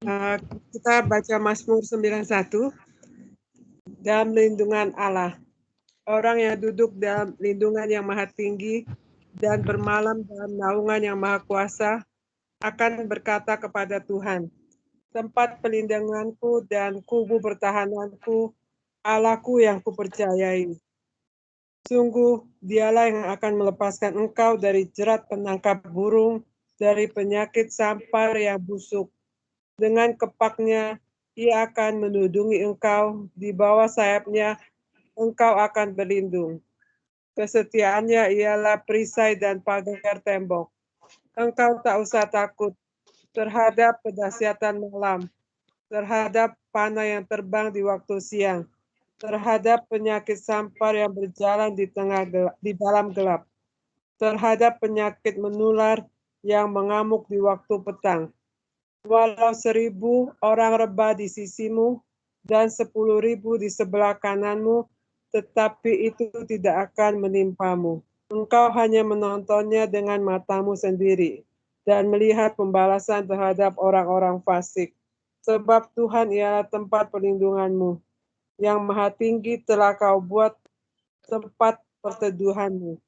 Kita baca Mazmur 91, dalam lindungan Allah. Orang yang duduk dalam lindungan yang maha tinggi dan bermalam dalam naungan yang maha kuasa akan berkata kepada Tuhan, tempat perlindunganku dan kubu pertahananku, Allahku yang kupercayai. Sungguh, dialah yang akan melepaskan engkau dari jerat penangkap burung, dari penyakit sampar yang busuk. Dengan kepaknya, ia akan menudungi engkau, di bawah sayapnya engkau akan berlindung. Kesetiaannya ialah perisai dan pagar tembok. Engkau tak usah takut terhadap kedahsyatan malam, terhadap panah yang terbang di waktu siang, terhadap penyakit sampar yang berjalan di dalam gelap, terhadap penyakit menular yang mengamuk di waktu petang. Walau 1.000 orang rebah di sisimu dan 10.000 di sebelah kananmu, tetapi itu tidak akan menimpamu. Engkau hanya menontonnya dengan matamu sendiri dan melihat pembalasan terhadap orang-orang fasik. Sebab Tuhan ialah tempat perlindunganmu. Yang maha tinggi telah kau buat tempat perteduhanmu.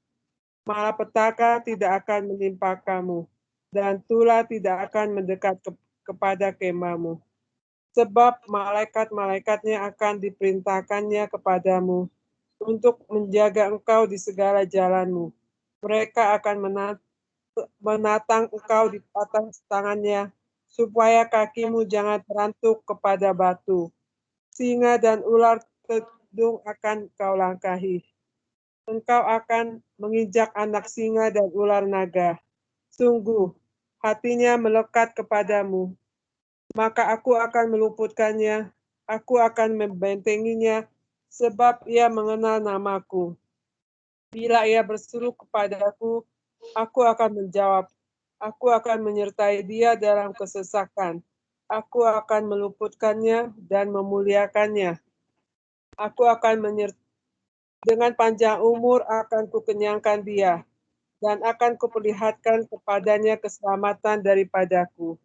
Malapetaka tidak akan menimpa kamu, dan tulah tidak akan mendekat kepada kemahmu. Sebab malaikat-malaikatnya akan diperintahkannya kepadamu untuk menjaga engkau di segala jalanmu. Mereka akan menatang engkau di atas tangannya, supaya kakimu jangan terantuk kepada batu. Singa dan ular tedung akan kau langkahi. Engkau akan menginjak anak singa dan ular naga. Sungguh, hatinya melekat kepadamu. Maka aku akan meluputkannya, aku akan membentenginya, sebab ia mengenal namaku. Bila ia berseru kepadaku, aku akan menjawab. Aku akan menyertai dia dalam kesesakan. Aku akan meluputkannya dan memuliakannya. Aku akan dengan panjang umur akan kukenyangkan dia, dan akan kuperlihatkan kepadanya keselamatan daripadaku.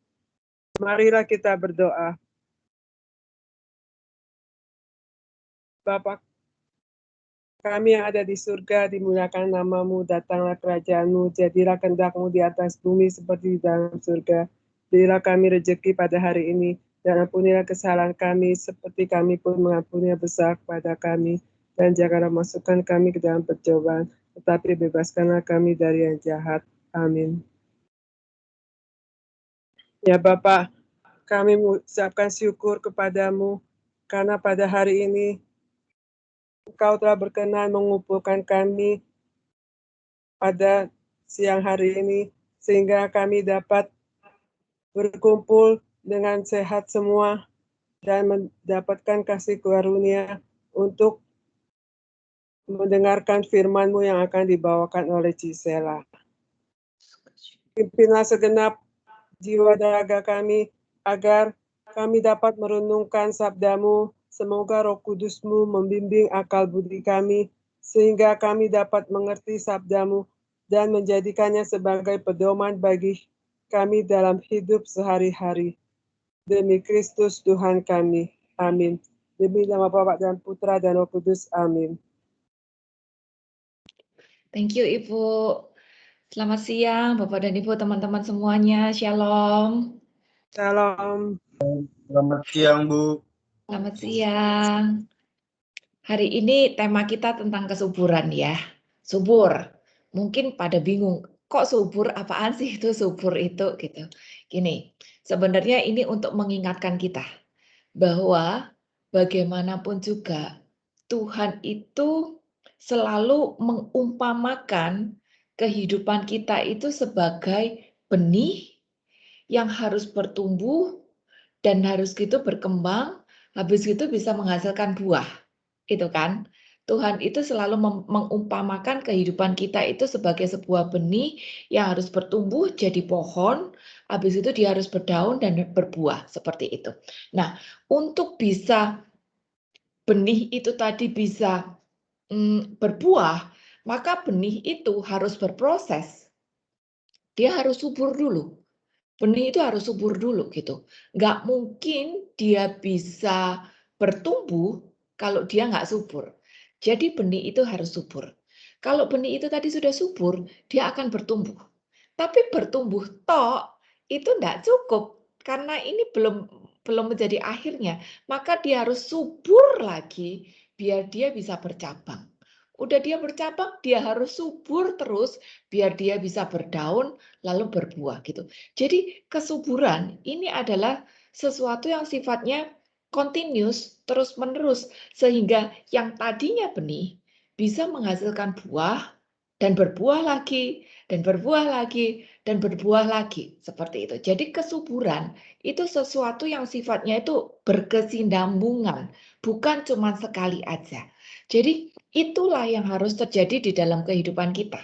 Marilah kita berdoa. Bapa kami yang ada di surga, dimuliakan namamu, datanglah kerajaanmu, jadilah kehendak-mu di atas bumi seperti di dalam surga. Berilah kami rezeki pada hari ini, dan ampunilah kesalahan kami, seperti kami pun mengampuni besar kepada kami. Dan janganlah masukkan kami ke dalam percobaan, tetapi bebaskanlah kami dari yang jahat. Amin. Ya Bapa, kami mengucapkan syukur kepadamu, karena pada hari ini Engkau telah berkenan mengumpulkan kami pada siang hari ini, sehingga kami dapat berkumpul dengan sehat semua dan mendapatkan kasih karunia untuk mendengarkan firman-Mu yang akan dibawakan oleh Cisela. Pimpinlah segenap jiwa dan raga kami, agar kami dapat merenungkan sabda-Mu. Semoga Roh Kudus-Mu membimbing akal budi kami, sehingga kami dapat mengerti sabda-Mu dan menjadikannya sebagai pedoman bagi kami dalam hidup sehari-hari. Demi Kristus Tuhan kami. Amin. Demi nama Bapa dan Putra dan Roh Kudus. Amin. Thank you Ibu. Selamat siang Bapak dan Ibu, teman-teman semuanya. Shalom. Shalom. Selamat siang Bu. Selamat siang. Hari ini tema kita tentang kesuburan ya. Subur. Mungkin pada bingung, kok subur, apaan sih itu subur itu gitu. Gini, sebenarnya ini untuk mengingatkan kita bahwa bagaimanapun juga Tuhan itu selalu mengumpamakan kehidupan kita itu sebagai benih yang harus bertumbuh dan harus gitu berkembang, habis itu bisa menghasilkan buah. Itu kan? Tuhan itu selalu mengumpamakan kehidupan kita itu sebagai sebuah benih yang harus bertumbuh jadi pohon, habis itu dia harus berdaun dan berbuah, seperti itu. Nah, untuk bisa benih itu tadi bisa berbuah, maka benih itu harus berproses. Dia harus subur dulu. Benih itu harus subur dulu gitu. Nggak mungkin dia bisa bertumbuh kalau dia nggak subur. Jadi benih itu harus subur. Kalau benih itu tadi sudah subur, dia akan bertumbuh. Tapi bertumbuh tok itu nggak cukup karena ini belum menjadi akhirnya. Maka dia harus subur lagi biar dia bisa bercabang. Udah dia bercabang, dia harus subur terus biar dia bisa berdaun lalu berbuah gitu. Jadi kesuburan ini adalah sesuatu yang sifatnya continuous, terus-menerus, sehingga yang tadinya benih bisa menghasilkan buah dan berbuah lagi, dan berbuah lagi, dan berbuah lagi. Seperti itu. Jadi kesuburan itu sesuatu yang sifatnya itu berkesinambungan, bukan cuma sekali aja. Jadi itulah yang harus terjadi di dalam kehidupan kita.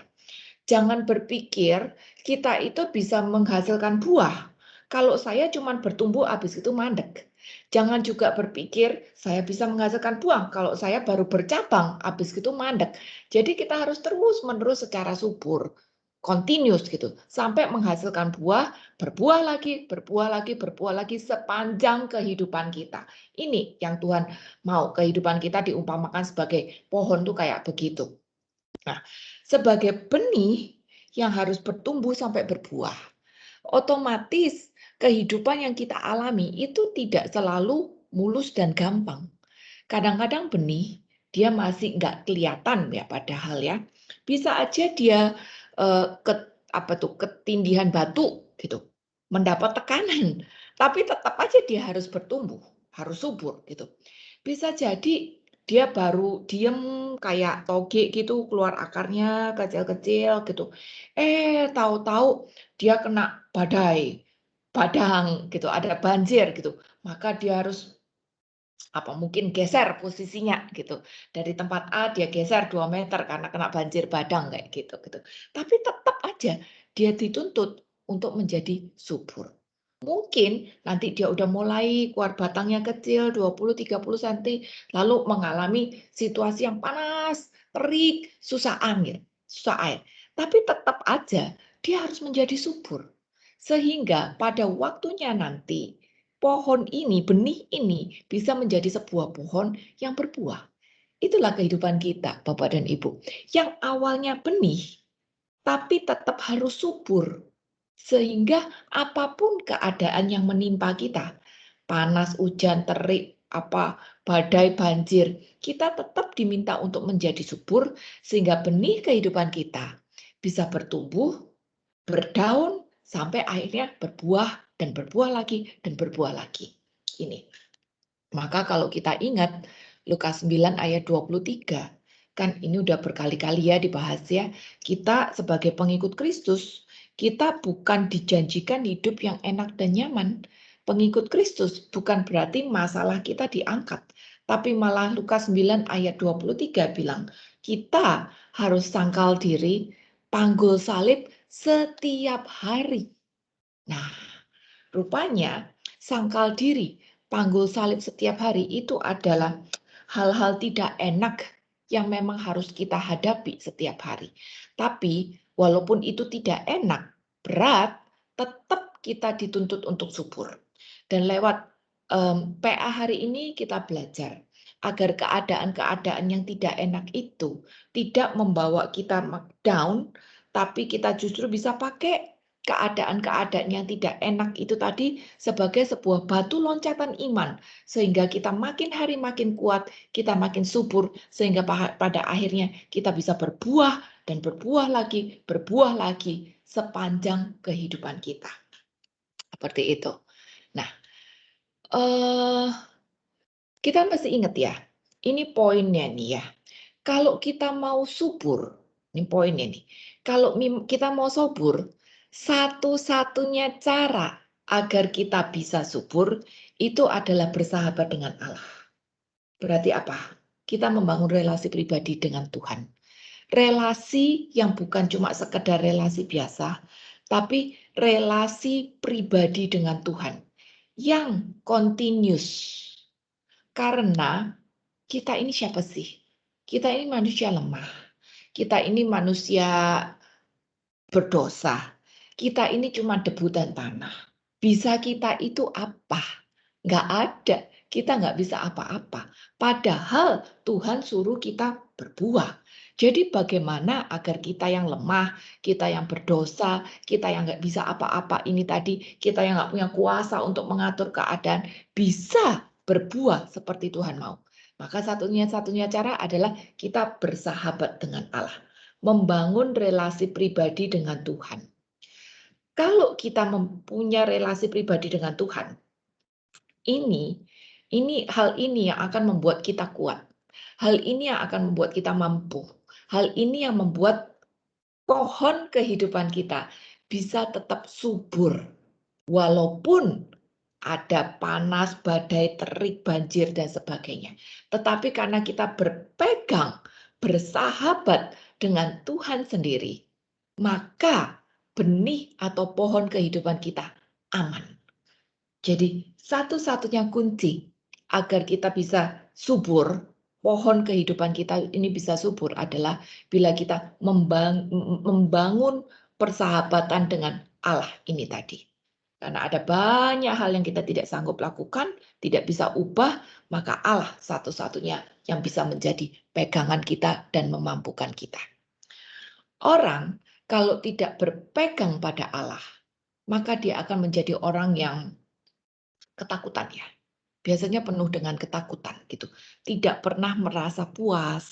Jangan berpikir kita itu bisa menghasilkan buah. Kalau saya cuma bertumbuh habis itu mandek. Jangan juga berpikir saya bisa menghasilkan buah kalau saya baru bercabang habis itu mandek. Jadi kita harus terus-menerus secara subur, continuous gitu, sampai menghasilkan buah, berbuah lagi, berbuah lagi, berbuah lagi sepanjang kehidupan kita. Ini yang Tuhan mau, kehidupan kita diumpamakan sebagai pohon tuh kayak begitu. Nah, sebagai benih yang harus bertumbuh sampai berbuah, otomatis kehidupan yang kita alami itu tidak selalu mulus dan gampang. Kadang-kadang benih dia masih nggak kelihatan ya, padahal ya bisa aja dia ketindihan batu gitu, mendapat tekanan, tapi tetap aja dia harus bertumbuh, harus subur gitu. Bisa jadi dia baru diem kayak toge gitu, keluar akarnya kecil-kecil gitu. Tahu-tahu dia kena badang gitu, ada banjir gitu. Maka dia harus mungkin geser posisinya gitu. Dari tempat A dia geser 2 meter karena kena banjir badang kayak gitu gitu. Tapi tetap aja dia dituntut untuk menjadi subur. Mungkin nanti dia udah mulai keluar batangnya kecil 20-30 cm lalu mengalami situasi yang panas, terik, susah angin, susah air. Tapi tetap aja dia harus menjadi subur. Sehingga pada waktunya nanti pohon ini, benih ini bisa menjadi sebuah pohon yang berbuah. Itulah kehidupan kita, Bapak dan Ibu. Yang awalnya benih, tapi tetap harus subur. Sehingga apapun keadaan yang menimpa kita, panas, hujan, terik, badai, banjir, kita tetap diminta untuk menjadi subur sehingga benih kehidupan kita bisa bertumbuh, berdaun, sampai akhirnya berbuah dan berbuah lagi dan berbuah lagi. Ini. Maka kalau kita ingat Lukas 9 ayat 23, kan ini udah berkali-kali ya dibahas ya. Kita sebagai pengikut Kristus, kita bukan dijanjikan hidup yang enak dan nyaman. Pengikut Kristus bukan berarti masalah kita diangkat. Tapi malah Lukas 9 ayat 23 bilang, kita harus sangkal diri, panggul salib setiap hari. Nah, rupanya sangkal diri, panggul salib setiap hari itu adalah hal-hal tidak enak yang memang harus kita hadapi setiap hari. Tapi walaupun itu tidak enak, berat, tetap kita dituntut untuk subur. Dan lewat PA hari ini kita belajar agar keadaan-keadaan yang tidak enak itu tidak membawa kita down, tapi kita justru bisa pakai keadaan-keadaan yang tidak enak itu tadi sebagai sebuah batu loncatan iman. Sehingga kita makin hari makin kuat, kita makin subur, sehingga pada akhirnya kita bisa berbuah dan berbuah lagi sepanjang kehidupan kita. Seperti itu. Nah, kita mesti ingat ya, ini poinnya nih ya. Kalau kita mau subur, ini poinnya nih. Kalau kita mau subur, satu-satunya cara agar kita bisa subur itu adalah bersahabat dengan Allah. Berarti apa? Kita membangun relasi pribadi dengan Tuhan. Relasi yang bukan cuma sekedar relasi biasa, tapi relasi pribadi dengan Tuhan yang continuous. Karena kita ini siapa sih? Kita ini manusia lemah. Kita ini manusia berdosa. Kita ini cuma debu dan tanah. Bisa kita itu apa? Nggak ada. Kita nggak bisa apa-apa. Padahal Tuhan suruh kita berbuah. Jadi bagaimana agar kita yang lemah, kita yang berdosa, kita yang nggak bisa apa-apa ini tadi, kita yang nggak punya kuasa untuk mengatur keadaan, bisa berbuah seperti Tuhan mau. Maka satunya cara adalah kita bersahabat dengan Allah. Membangun relasi pribadi dengan Tuhan. Kalau kita mempunyai relasi pribadi dengan Tuhan, hal ini yang akan membuat kita kuat. Hal ini yang akan membuat kita mampu. Hal ini yang membuat pohon kehidupan kita bisa tetap subur. Walaupun ada panas, badai, terik, banjir, dan sebagainya. Tetapi karena kita berpegang, bersahabat dengan Tuhan sendiri, maka benih atau pohon kehidupan kita aman. Jadi satu-satunya kunci agar kita bisa subur, pohon kehidupan kita ini bisa subur adalah bila kita membangun persahabatan dengan Allah ini tadi. Karena ada banyak hal yang kita tidak sanggup lakukan, tidak bisa ubah, maka Allah satu-satunya yang bisa menjadi pegangan kita dan memampukan kita. Orang kalau tidak berpegang pada Allah, maka dia akan menjadi orang yang ketakutan ya. Biasanya penuh dengan ketakutan gitu. Tidak pernah merasa puas.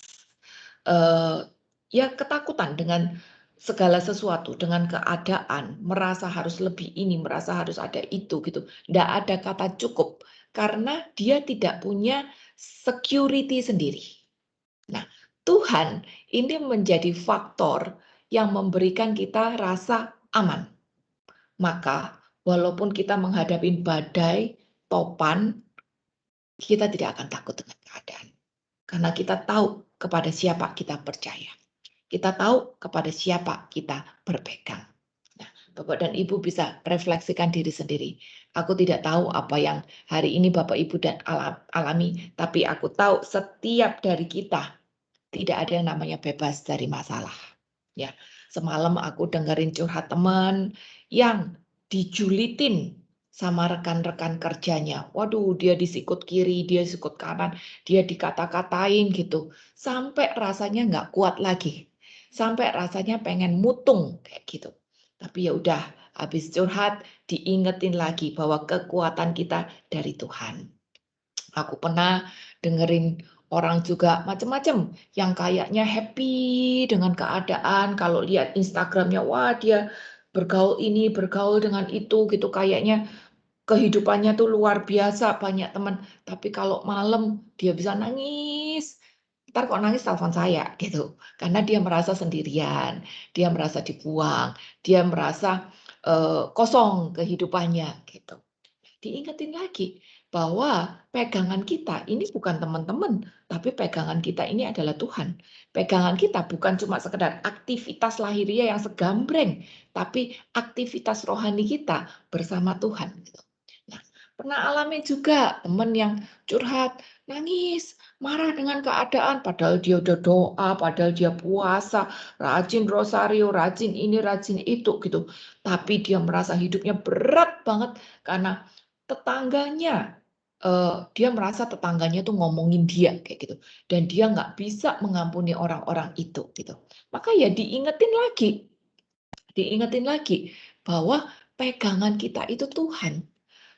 Ya ketakutan dengan segala sesuatu, dengan keadaan, merasa harus lebih ini, merasa harus ada itu gitu. Tidak ada kata cukup karena dia tidak punya security sendiri. Nah, Tuhan ini menjadi faktor yang memberikan kita rasa aman. Maka walaupun kita menghadapi badai, topan, kita tidak akan takut dengan keadaan. Karena kita tahu kepada siapa kita percaya. Kita tahu kepada siapa kita berpegang. Nah, Bapak dan Ibu bisa refleksikan diri sendiri. Aku tidak tahu apa yang hari ini Bapak Ibu dan alami, tapi aku tahu setiap dari kita tidak ada yang namanya bebas dari masalah. Ya, semalam aku dengerin curhat teman yang dijulitin sama rekan-rekan kerjanya. Waduh, dia disikut kiri, dia disikut kanan, dia dikata-katain gitu. Sampai rasanya nggak kuat lagi. Sampai rasanya pengen mutung kayak gitu. Tapi ya udah, habis curhat diingetin lagi bahwa kekuatan kita dari Tuhan. Aku pernah dengerin orang juga macam-macam yang kayaknya happy dengan keadaan. Kalau lihat Instagramnya, wah dia bergaul ini, bergaul dengan itu gitu. Kayaknya kehidupannya tuh luar biasa, banyak teman. Tapi kalau malam dia bisa nangis. Ntar kok nangis telepon saya gitu. Karena dia merasa sendirian, dia merasa dibuang, dia merasa kosong kehidupannya gitu. Diingetin lagi bahwa pegangan kita ini bukan teman-teman, tapi pegangan kita ini adalah Tuhan. Pegangan kita bukan cuma sekedar aktivitas lahiriah yang segambreng, tapi aktivitas rohani kita bersama Tuhan. Nah, pernah alami juga teman yang curhat, nangis, marah dengan keadaan, padahal dia udah doa, padahal dia puasa, rajin rosario, rajin ini, rajin itu gitu. Tapi dia merasa hidupnya berat banget karena tetangganya, dia merasa tetangganya tuh ngomongin dia kayak gitu, dan dia nggak bisa mengampuni orang-orang itu gitu. Maka ya diingetin lagi bahwa pegangan kita itu Tuhan.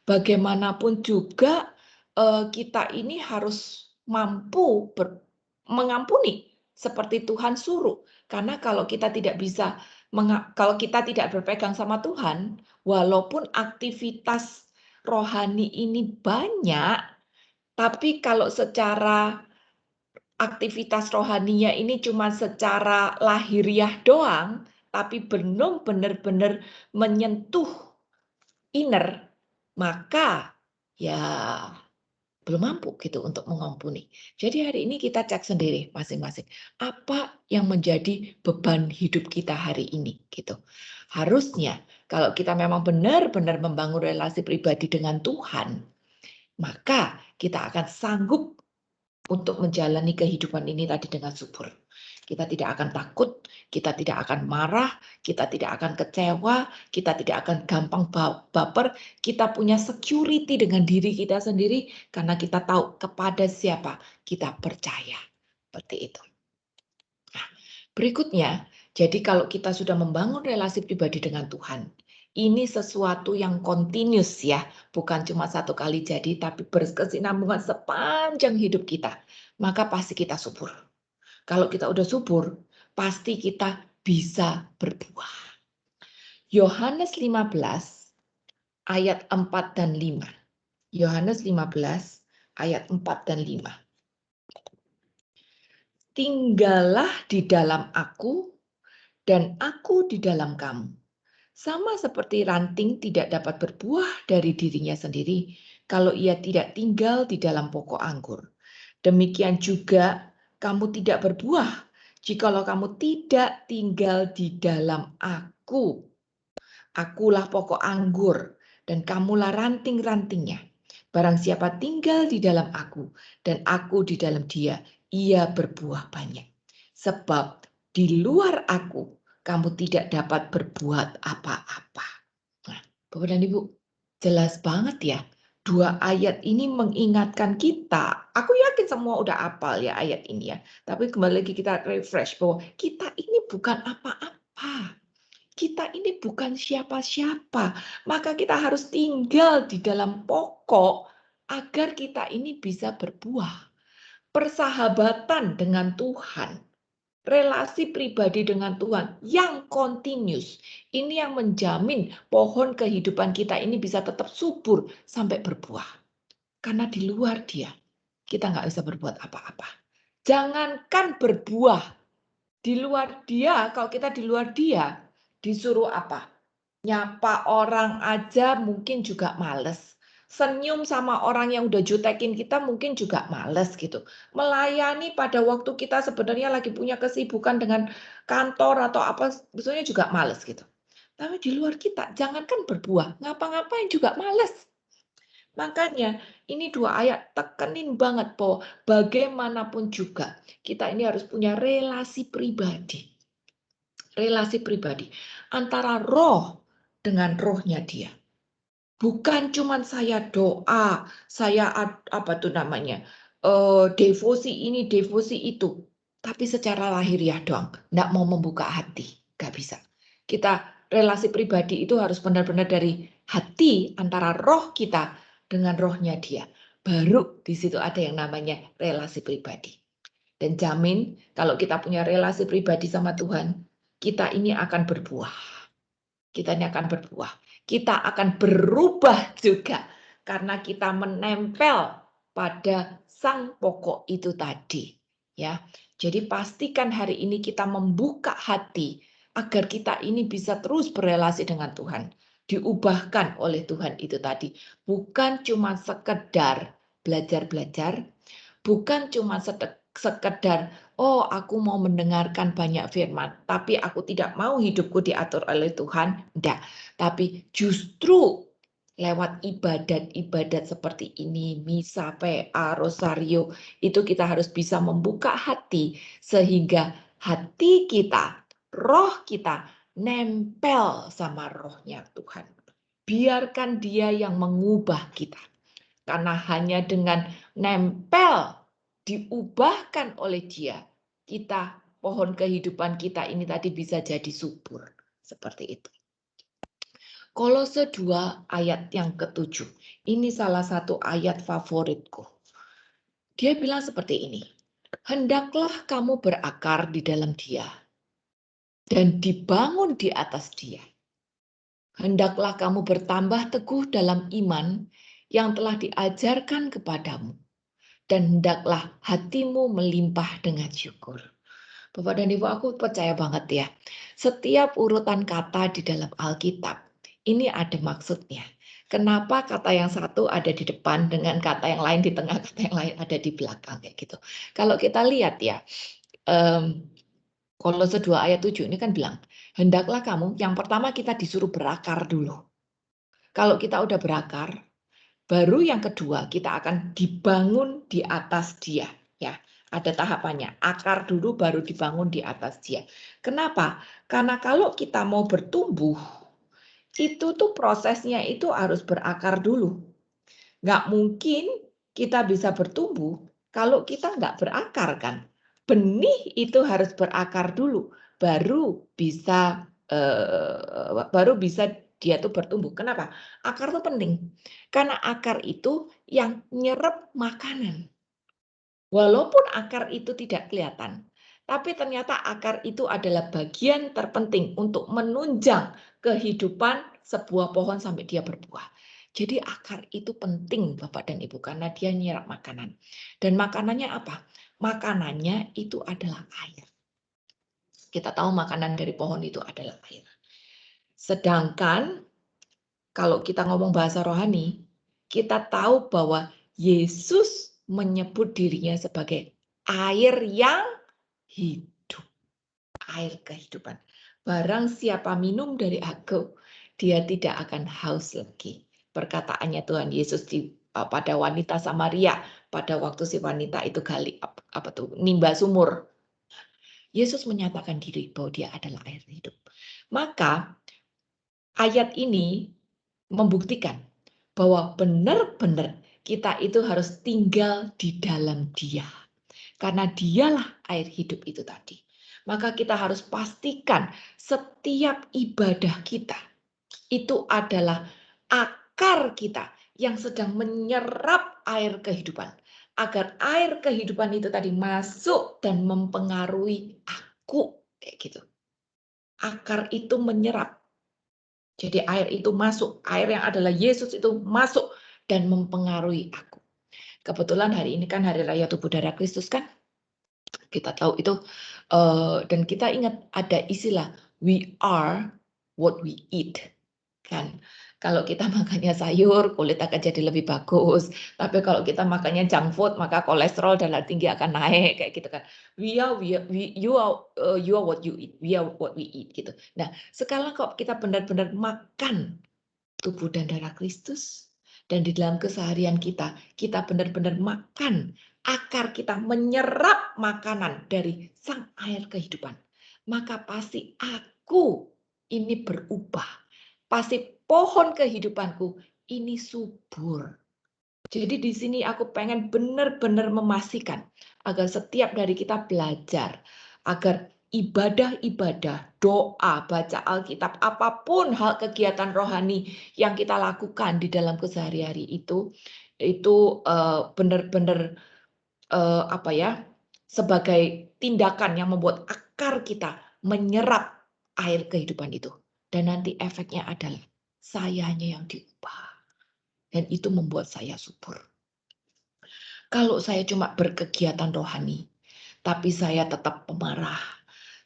Bagaimanapun juga kita ini harus mampu mengampuni seperti Tuhan suruh. Karena kalau kita tidak bisa, kalau kita tidak berpegang sama Tuhan, walaupun aktivitas rohani ini banyak, tapi kalau secara aktivitas rohaninya ini cuma secara lahiriah doang, tapi belum benar-benar menyentuh inner, maka ya belum mampu gitu untuk mengampuni. Jadi hari ini kita cek sendiri masing-masing. Apa yang menjadi beban hidup kita hari ini gitu. Harusnya kalau kita memang benar-benar membangun relasi pribadi dengan Tuhan, maka kita akan sanggup untuk menjalani kehidupan ini tadi dengan subur. Kita tidak akan takut, kita tidak akan marah, kita tidak akan kecewa, kita tidak akan gampang baper. Kita punya security dengan diri kita sendiri karena kita tahu kepada siapa kita percaya. Seperti itu. Nah, berikutnya, jadi kalau kita sudah membangun relasi pribadi dengan Tuhan, ini sesuatu yang continuous ya, bukan cuma satu kali jadi, tapi berkesinambungan sepanjang hidup kita. Maka pasti kita subur. Kalau kita udah subur, pasti kita bisa berbuah. Yohanes 15 ayat 4 dan 5. Yohanes 15 ayat 4 dan 5. Tinggallah di dalam aku dan aku di dalam kamu. Sama seperti ranting tidak dapat berbuah dari dirinya sendiri kalau ia tidak tinggal di dalam pokok anggur. Demikian juga kamu tidak berbuah jikalau kamu tidak tinggal di dalam aku. Akulah pokok anggur dan kamulah ranting-rantingnya. Barang siapa tinggal di dalam aku dan aku di dalam dia, ia berbuah banyak. Sebab di luar aku, kamu tidak dapat berbuat apa-apa. Nah, Bapak dan Ibu, jelas banget ya. Dua ayat ini mengingatkan kita. Aku yakin semua udah hafal ya ayat ini ya. Tapi kembali lagi kita refresh bahwa kita ini bukan apa-apa. Kita ini bukan siapa-siapa. Maka kita harus tinggal di dalam pokok agar kita ini bisa berbuah. Persahabatan dengan Tuhan, relasi pribadi dengan Tuhan yang continuous. Ini yang menjamin pohon kehidupan kita ini bisa tetap subur sampai berbuah. Karena di luar dia, kita nggak bisa berbuat apa-apa. Jangankan berbuah, di luar dia, kalau kita di luar dia, disuruh apa? Nyapa orang aja mungkin juga males. Senyum sama orang yang udah jutekin kita mungkin juga males gitu. Melayani pada waktu kita sebenarnya lagi punya kesibukan dengan kantor atau apa, sebetulnya juga males gitu. Tapi di luar kita, jangankan berbuah, ngapa-ngapain juga males. Makanya ini dua ayat tekenin banget bahwa bagaimanapun juga kita ini harus punya relasi pribadi. Relasi pribadi antara roh dengan rohnya dia. Bukan cuman saya doa, saya apa tuh namanya, devosi ini, devosi itu. Tapi secara lahiriah doang, nggak mau membuka hati, nggak bisa. Kita relasi pribadi itu harus benar-benar dari hati antara roh kita dengan rohnya dia. Baru di situ ada yang namanya relasi pribadi. Dan jamin kalau kita punya relasi pribadi sama Tuhan, kita ini akan berbuah. Kita ini akan berbuah. Kita akan berubah juga karena kita menempel pada sang pokok itu tadi. Ya, jadi pastikan hari ini kita membuka hati agar kita ini bisa terus berelasi dengan Tuhan. Diubahkan oleh Tuhan itu tadi. Bukan cuma sekedar belajar-belajar, bukan cuma sekedar, oh aku mau mendengarkan banyak firman, tapi aku tidak mau hidupku diatur oleh Tuhan. Tidak, tapi justru lewat ibadat-ibadat seperti ini, misa, PA, rosario, itu kita harus bisa membuka hati sehingga hati kita, roh kita nempel sama rohnya Tuhan. Biarkan dia yang mengubah kita. Karena hanya dengan nempel, diubahkan oleh dia, kita, pohon kehidupan kita ini tadi bisa jadi subur. Seperti itu. Kolose 2 ayat yang ke-7. Ini salah satu ayat favoritku. Dia bilang seperti ini. Hendaklah kamu berakar di dalam dia dan dibangun di atas dia. Hendaklah kamu bertambah teguh dalam iman yang telah diajarkan kepadamu. Dan hendaklah hatimu melimpah dengan syukur. Bapak dan Ibu, aku percaya banget ya. Setiap urutan kata di dalam Alkitab, ini ada maksudnya. Kenapa kata yang satu ada di depan dengan kata yang lain di tengah, kata yang lain ada di belakang kayak gitu. Kalau kita lihat ya, Kolose 2 ayat 7 ini kan bilang, hendaklah kamu, yang pertama kita disuruh berakar dulu. Kalau kita udah berakar, baru yang kedua kita akan dibangun di atas dia, ya. Ada tahapannya. Akar dulu baru dibangun di atas dia. Kenapa? Karena kalau kita mau bertumbuh, itu tuh prosesnya itu harus berakar dulu. Nggak mungkin kita bisa bertumbuh kalau kita nggak berakar kan. Benih itu harus berakar dulu, baru bisa dia tuh bertumbuh. Kenapa? Akar tuh penting. Karena akar itu yang nyerap makanan. Walaupun akar itu tidak kelihatan, tapi ternyata akar itu adalah bagian terpenting untuk menunjang kehidupan sebuah pohon sampai dia berbuah. Jadi akar itu penting Bapak dan Ibu karena dia nyerap makanan. Dan makanannya apa? Makanannya itu adalah air. Kita tahu makanan dari pohon itu adalah air. Sedangkan kalau kita ngomong bahasa rohani, kita tahu bahwa Yesus menyebut dirinya sebagai air yang hidup, air kehidupan. Barang siapa minum dari aku, dia tidak akan haus lagi. Perkataannya Tuhan Yesus pada wanita Samaria pada waktu si wanita itu gali nimba sumur. Yesus menyatakan diri bahwa dia adalah air hidup. Maka ayat ini membuktikan bahwa benar-benar kita itu harus tinggal di dalam Dia. Karena Dialah air hidup itu tadi. Maka kita harus pastikan setiap ibadah kita itu adalah akar kita yang sedang menyerap air kehidupan. Agar air kehidupan itu tadi masuk dan mempengaruhi aku. Kayak gitu. Akar itu menyerap. Jadi air itu masuk, air yang adalah Yesus itu masuk dan mempengaruhi aku. Kebetulan hari ini kan hari raya tubuh darah Kristus kan, kita tahu itu dan kita ingat ada istilah we are what we eat kan. Kalau kita makannya sayur, kulit akan jadi lebih bagus. Tapi kalau kita makannya junk food, maka kolesterol darah tinggi akan naik kayak gitu kan. You are what you eat. We are what we eat gitu. Nah, sekarang kok kita benar-benar makan tubuh dan darah Kristus dan di dalam keseharian kita benar-benar makan, akar kita menyerap makanan dari sang air kehidupan. Maka pasti aku ini berubah. Pasti pohon kehidupanku ini subur. Jadi di sini aku pengen benar-benar memastikan agar setiap dari kita belajar agar ibadah-ibadah, doa, baca Alkitab, apapun hal kegiatan rohani yang kita lakukan di dalam kesehari-hari itu benar-benar sebagai tindakan yang membuat akar kita menyerap air kehidupan itu. Dan nanti efeknya adalah sayanya yang diubah. Dan itu membuat saya subur. Kalau saya cuma berkegiatan rohani, tapi saya tetap pemarah,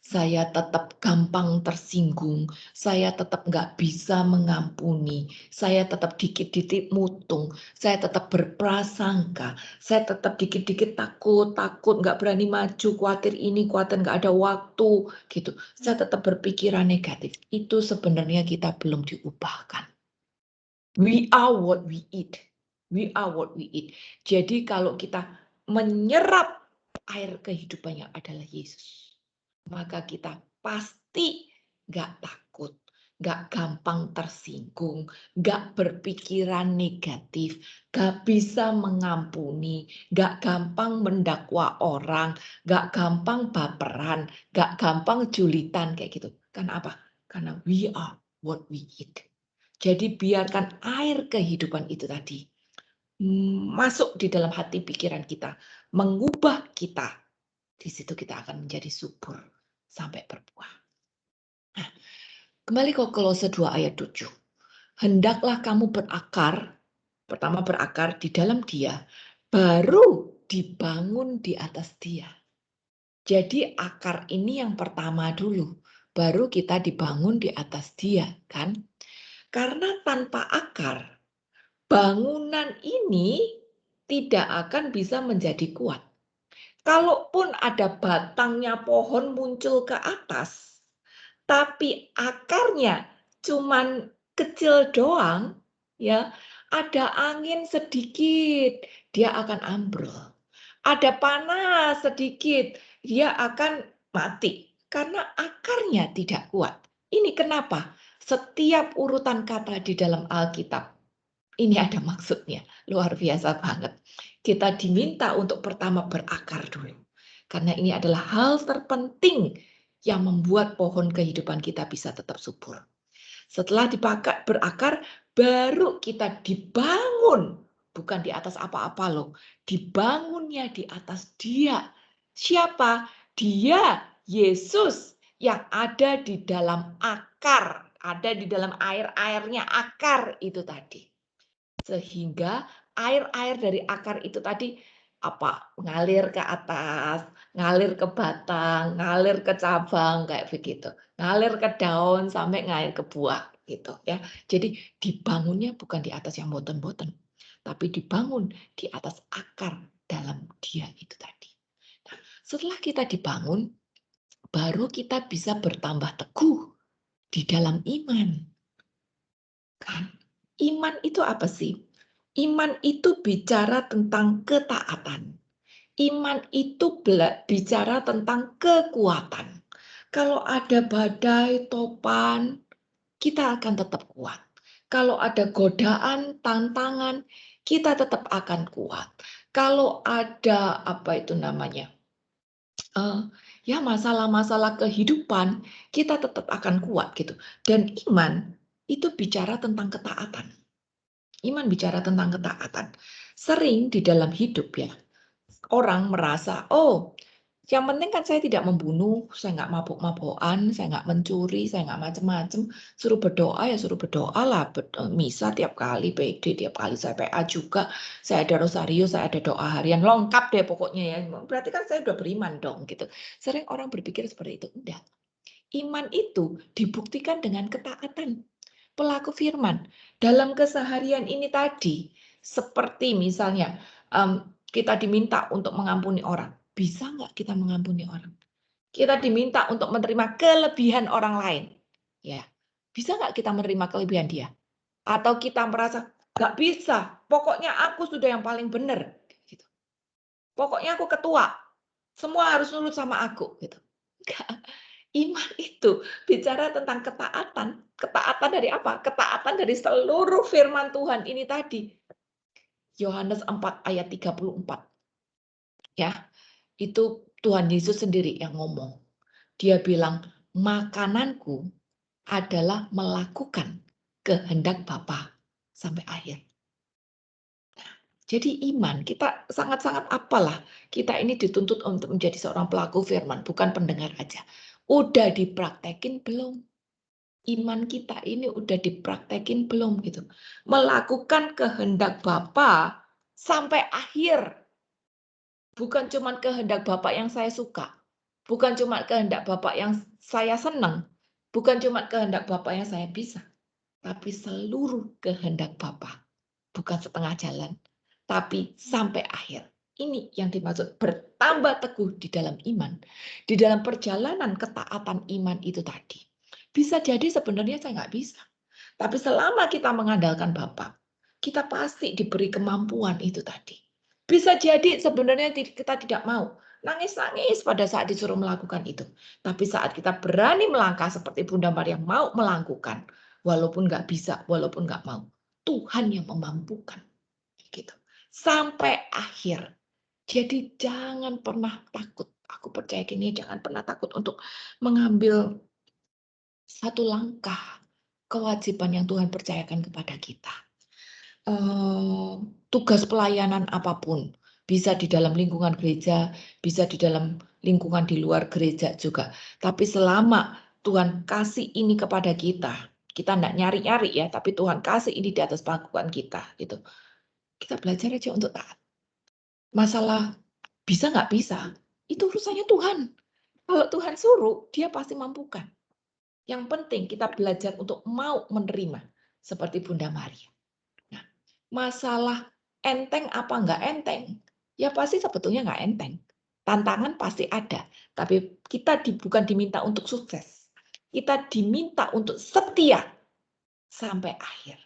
saya tetap gampang tersinggung, saya tetap nggak bisa mengampuni, saya tetap dikit-dikit mutung, saya tetap berprasangka, saya tetap dikit-dikit takut, nggak berani maju, khawatir ini, khawatir nggak ada waktu, gitu. Saya tetap berpikiran negatif. Itu sebenarnya kita belum diubahkan. We are what we eat. We are what we eat. Jadi kalau kita menyerap air kehidupannya adalah Yesus, maka kita pasti nggak takut, nggak gampang tersinggung, nggak berpikiran negatif, nggak bisa mengampuni, nggak gampang mendakwa orang, nggak gampang baperan, nggak gampang julitan kayak gitu. Karena apa? Karena we are what we eat. Jadi biarkan air kehidupan itu tadi masuk di dalam hati pikiran kita, mengubah kita. Di situ kita akan menjadi subur sampai berbuah. Nah, kembali ke Kolose 2 ayat 7. Hendaklah kamu berakar, pertama berakar di dalam Dia, baru dibangun di atas Dia. Jadi akar ini yang pertama dulu, baru kita dibangun di atas Dia, kan? Karena tanpa akar, bangunan ini tidak akan bisa menjadi kuat. Kalaupun ada batangnya pohon muncul ke atas, tapi akarnya cuman kecil doang, ya, ada angin sedikit, dia akan ambrol. Ada panas sedikit, dia akan mati karena akarnya tidak kuat. Ini kenapa? Setiap urutan kata di dalam Alkitab, ini ada maksudnya, luar biasa banget. Kita diminta untuk pertama berakar dulu. Karena ini adalah hal terpenting yang membuat pohon kehidupan kita bisa tetap subur. Setelah berakar, baru kita dibangun. Bukan di atas apa-apa loh. Dibangunnya di atas Dia. Siapa? Dia, Yesus, yang ada di dalam akar. Ada di dalam air-airnya akar itu tadi. Sehingga air-air dari akar itu tadi ngalir ke atas, ngalir ke batang, ngalir ke cabang kayak begitu. Ngalir ke daun sampai ngalir ke buah gitu ya. Jadi dibangunnya bukan di atas yang boten-boten, tapi dibangun di atas akar dalam Dia itu tadi. Nah, setelah kita dibangun, baru kita bisa bertambah teguh di dalam iman. Kan? Iman itu apa sih? Iman itu bicara tentang ketaatan. Iman itu bicara tentang kekuatan. Kalau ada badai, topan, kita akan tetap kuat. Kalau ada godaan, tantangan, kita tetap akan kuat. Kalau ada ya masalah-masalah kehidupan, kita tetap akan kuat gitu. Dan iman itu bicara tentang ketaatan. Iman bicara tentang ketaatan. Sering di dalam hidup ya, orang merasa, oh, yang penting kan saya tidak membunuh, saya nggak mabuk-mabukan, saya nggak mencuri, saya nggak macem-macem. Suruh berdoa ya suruh berdoa lah, misa tiap kali, PD tiap kali, saya PA juga, saya ada rosario, saya ada doa harian, lengkap deh pokoknya ya. Berarti kan saya udah beriman dong gitu. Sering orang berpikir seperti itu. Enggak. Iman itu dibuktikan dengan ketaatan. Pelaku firman dalam keseharian ini tadi, seperti misalnya kita diminta untuk mengampuni orang, bisa nggak kita mengampuni orang? Kita diminta untuk menerima kelebihan orang lain, ya bisa nggak kita menerima kelebihan dia? Atau kita merasa nggak bisa, pokoknya aku sudah yang paling benar, gitu. Pokoknya aku ketua, semua harus nurut sama aku, gitu. Enggak. Iman itu bicara tentang ketaatan. Ketaatan dari apa? Ketaatan dari seluruh firman Tuhan ini tadi. Yohanes 4 ayat 34. Ya, itu Tuhan Yesus sendiri yang ngomong. Dia bilang, makananku adalah melakukan kehendak Bapa sampai akhir. Nah, jadi iman, kita sangat-sangat apalah. Kita ini dituntut untuk menjadi seorang pelaku firman, bukan pendengar aja. Udah dipraktekin belum? Iman kita ini udah dipraktekin belum gitu. Melakukan kehendak Bapa sampai akhir. Bukan cuma kehendak Bapa yang saya suka. Bukan cuma kehendak Bapa yang saya senang. Bukan cuma kehendak Bapa yang saya bisa. Tapi seluruh kehendak Bapa. Bukan setengah jalan. Tapi sampai akhir. Ini yang dimaksud bertambah teguh di dalam iman. Di dalam perjalanan ketaatan iman itu tadi. Bisa jadi sebenarnya saya nggak bisa. Tapi selama kita mengandalkan Bapa, kita pasti diberi kemampuan itu tadi. Bisa jadi sebenarnya kita tidak mau. Nangis-nangis pada saat disuruh melakukan itu. Tapi saat kita berani melangkah seperti Bunda Maria mau melakukan, walaupun nggak bisa, walaupun nggak mau, Tuhan yang memampukan. Gitu. Sampai akhir. Jadi jangan pernah takut. Aku percaya gini, jangan pernah takut untuk mengambil satu langkah kewajiban yang Tuhan percayakan kepada kita. Tugas pelayanan apapun, bisa di dalam lingkungan gereja, bisa di dalam lingkungan di luar gereja juga. Tapi selama Tuhan kasih ini kepada kita enggak nyari-nyari ya, tapi Tuhan kasih ini di atas pengakuan kita, gitu. Kita belajar aja untuk taat. Masalah bisa nggak bisa, itu urusannya Tuhan. Kalau Tuhan suruh, Dia pasti mampukan. Yang penting kita belajar untuk mau menerima, seperti Bunda Maria. Nah, masalah enteng apa nggak enteng, ya pasti sebetulnya nggak enteng. Tantangan pasti ada, tapi kita bukan diminta untuk sukses. Kita diminta untuk setia sampai akhir.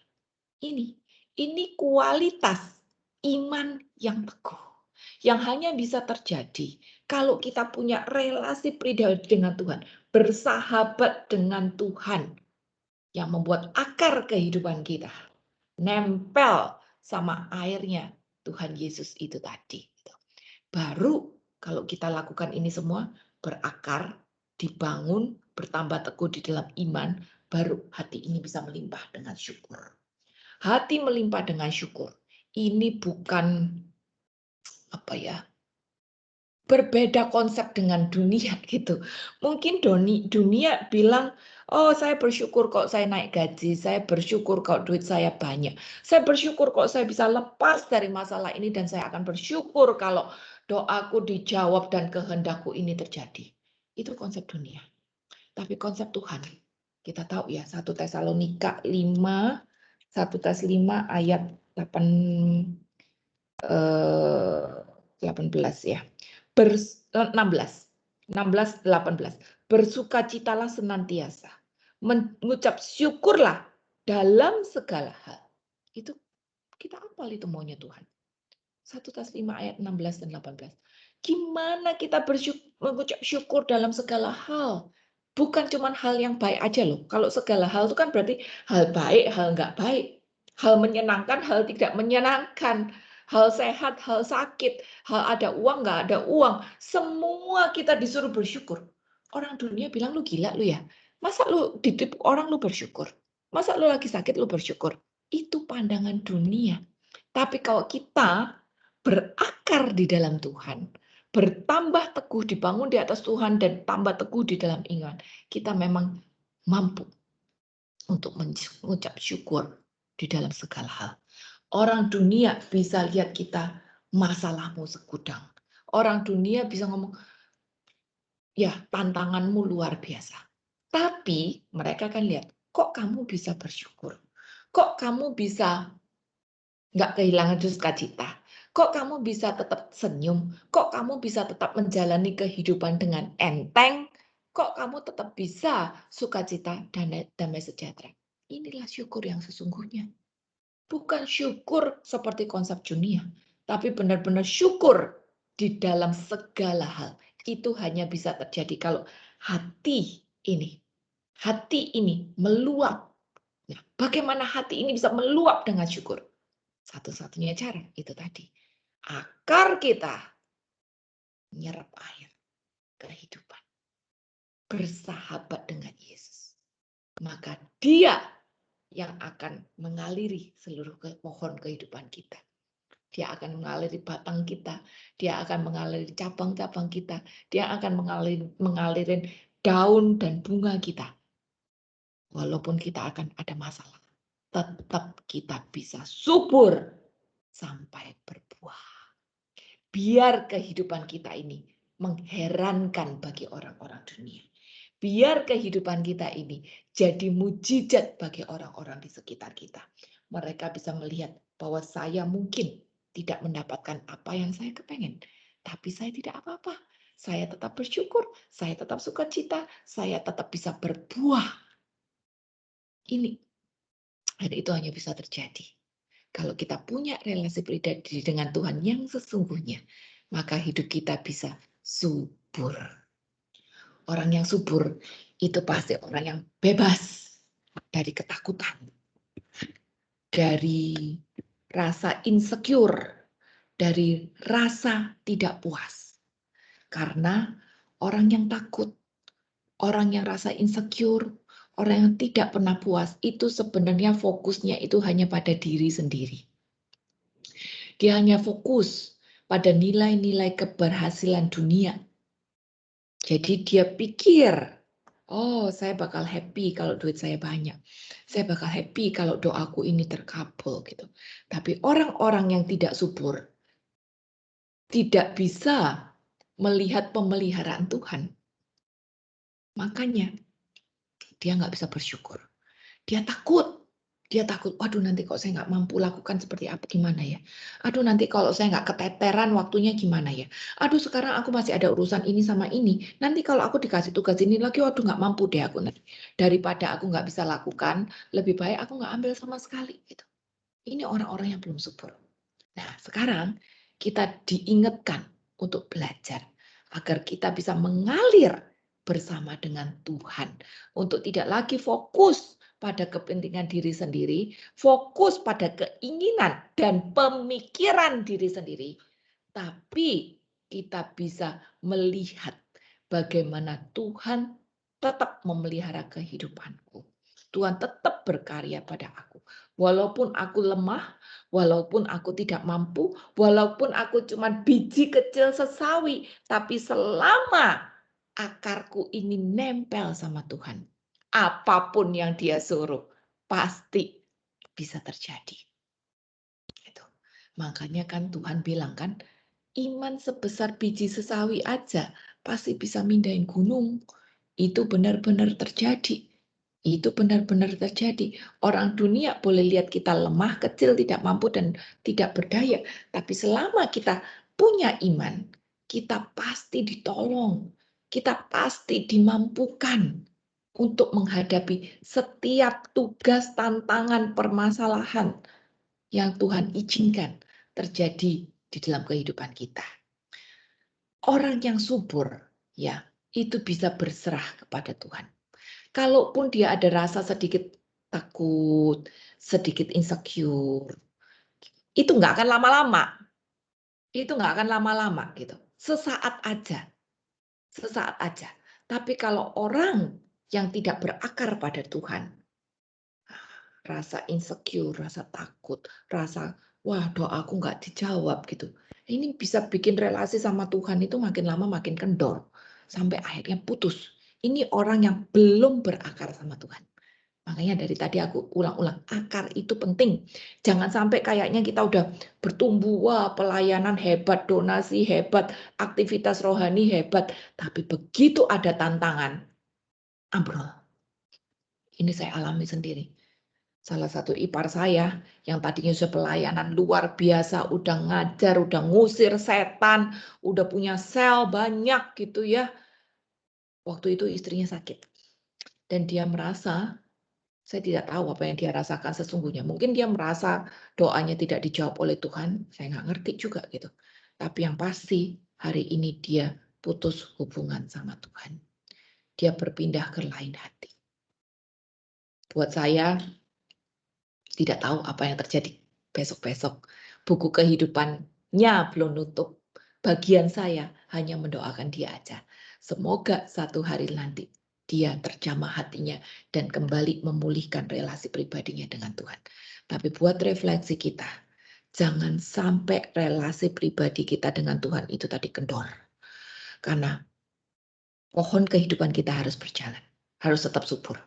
Ini kualitas iman yang teguh. yang hanya bisa terjadi kalau kita punya relasi pribadi dengan Tuhan, bersahabat dengan Tuhan yang membuat akar kehidupan kita nempel sama airnya Tuhan Yesus itu tadi. Baru kalau kita lakukan ini semua berakar, dibangun, bertambah teguh di dalam iman, baru hati ini bisa melimpah dengan syukur. Hati melimpah dengan syukur. Ini bukan berbeda konsep dengan dunia gitu. Mungkin dunia bilang, oh saya bersyukur kok saya naik gaji, saya bersyukur kok duit saya banyak, saya bersyukur kok saya bisa lepas dari masalah ini dan saya akan bersyukur kalau doaku dijawab dan kehendakku ini terjadi. Itu konsep dunia. Tapi konsep Tuhan, kita tahu ya 1 Tesalonika 5, 1 Tes 5 ayat 18 ya. 16, 18. Bersukacitalah senantiasa. Mengucap syukurlah dalam segala hal. Itu kita hafal itu maunya Tuhan. 1 Tes 5 ayat 16 dan 18. Gimana kita mengucap syukur dalam segala hal? Bukan cuma hal yang baik aja loh. Kalau segala hal itu kan berarti hal baik, hal nggak baik. Hal menyenangkan, hal tidak menyenangkan. Hal sehat, hal sakit, hal ada uang, nggak ada uang. Semua kita disuruh bersyukur. Orang dunia bilang, lu gila lu ya. Masa lu ditip orang lu bersyukur? Masa lu lagi sakit lu bersyukur? Itu pandangan dunia. Tapi kalau kita berakar di dalam Tuhan, bertambah teguh, dibangun di atas Tuhan, dan tambah teguh di dalam iman, kita memang mampu untuk mengucap syukur di dalam segala hal. Orang dunia bisa lihat kita masalahmu segudang. Orang dunia bisa ngomong, ya tantanganmu luar biasa. Tapi mereka kan lihat, kok kamu bisa bersyukur? Kok kamu bisa nggak kehilangan sukacita? Kok kamu bisa tetap senyum? Kok kamu bisa tetap menjalani kehidupan dengan enteng? Kok kamu tetap bisa sukacita dan damai sejahtera? Inilah syukur yang sesungguhnya. Bukan syukur seperti konsep dunia, tapi benar-benar syukur di dalam segala hal. Itu hanya bisa terjadi kalau hati ini meluap. Nah, bagaimana hati ini bisa meluap dengan syukur? Satu-satunya cara itu tadi. Akar kita menyerap air kehidupan. Bersahabat dengan Yesus. Maka Dia yang akan mengaliri seluruh pohon kehidupan kita. Dia akan mengaliri batang kita, dia akan mengaliri cabang-cabang kita, dia akan mengaliri daun dan bunga kita. Walaupun kita akan ada masalah, tetap kita bisa subur sampai berbuah. Biar kehidupan kita ini mengherankan bagi orang-orang dunia. Biar kehidupan kita ini jadi mujizat bagi orang-orang di sekitar kita. Mereka bisa melihat bahwa saya mungkin tidak mendapatkan apa yang saya kepengen. Tapi saya tidak apa-apa. Saya tetap bersyukur, saya tetap sukacita, saya tetap bisa berbuah. Ini. Dan itu hanya bisa terjadi kalau kita punya relasi pribadi dengan Tuhan yang sesungguhnya. Maka hidup kita bisa subur. Orang yang subur itu pasti orang yang bebas dari ketakutan, dari rasa insecure, dari rasa tidak puas. Karena orang yang takut, orang yang rasa insecure, orang yang tidak pernah puas, itu sebenarnya fokusnya itu hanya pada diri sendiri. Dia hanya fokus pada nilai-nilai keberhasilan dunia. Jadi dia pikir, oh saya bakal happy kalau duit saya banyak. Saya bakal happy kalau doaku ini terkabul gitu. Tapi orang-orang yang tidak subur tidak bisa melihat pemeliharaan Tuhan. Makanya dia nggak bisa bersyukur. Dia takut. Dia takut, waduh nanti kok saya nggak mampu lakukan seperti apa, gimana ya? Aduh nanti kalau saya nggak keteteran waktunya gimana ya? Aduh sekarang aku masih ada urusan ini sama ini. Nanti kalau aku dikasih tugas ini lagi, waduh nggak mampu deh aku nanti. Daripada aku nggak bisa lakukan, lebih baik aku nggak ambil sama sekali. Gitu. Ini orang-orang yang belum subur. Nah sekarang kita diingatkan untuk belajar agar kita bisa mengalir bersama dengan Tuhan untuk tidak lagi fokus pada kepentingan diri sendiri, fokus pada keinginan dan pemikiran diri sendiri, tapi kita bisa melihat bagaimana Tuhan tetap memelihara kehidupanku. Tuhan tetap berkarya pada aku. Walaupun aku lemah, walaupun aku tidak mampu, walaupun aku cuma biji kecil sesawi, tapi selama akarku ini nempel sama Tuhan, apapun yang Dia suruh, pasti bisa terjadi. Gitu. Makanya kan Tuhan bilang kan, iman sebesar biji sesawi aja pasti bisa mindahin gunung. Itu benar-benar terjadi. Itu benar-benar terjadi. Orang dunia boleh lihat kita lemah, kecil, tidak mampu, dan tidak berdaya. Tapi selama kita punya iman, kita pasti ditolong. Kita pasti dimampukan untuk menghadapi setiap tugas, tantangan, permasalahan yang Tuhan izinkan terjadi di dalam kehidupan kita. Orang yang subur, ya, itu bisa berserah kepada Tuhan. Kalaupun dia ada rasa sedikit takut, sedikit insecure, itu nggak akan lama-lama. Itu nggak akan lama-lama gitu. Sesaat aja. Sesaat aja. Tapi kalau orang yang tidak berakar pada Tuhan, rasa insecure, rasa takut, rasa wah doaku nggak dijawab gitu. Ini bisa bikin relasi sama Tuhan itu makin lama makin kendor. Sampai akhirnya putus. Ini orang yang belum berakar sama Tuhan. Makanya dari tadi aku ulang-ulang, akar itu penting. Jangan sampai kayaknya kita udah bertumbuh, wah pelayanan hebat, donasi hebat, aktivitas rohani hebat. Tapi begitu ada tantangan, ambrol. Ini saya alami sendiri. Salah satu ipar saya yang tadinya sudah pelayanan luar biasa, udah ngajar, udah ngusir setan, udah punya sel banyak gitu ya. Waktu itu istrinya sakit. Dan dia merasa, saya tidak tahu apa yang dia rasakan sesungguhnya. Mungkin dia merasa doanya tidak dijawab oleh Tuhan, saya nggak ngerti juga gitu. Tapi yang pasti hari ini dia putus hubungan sama Tuhan. Dia berpindah ke lain hati. Buat saya, tidak tahu apa yang terjadi besok-besok. Buku kehidupannya belum nutup. Bagian saya hanya mendoakan dia aja. Semoga satu hari nanti dia terjamah hatinya dan kembali memulihkan relasi pribadinya dengan Tuhan. Tapi buat refleksi kita, jangan sampai relasi pribadi kita dengan Tuhan itu tadi kendor. Karena pohon kehidupan kita harus berjalan, harus tetap subur.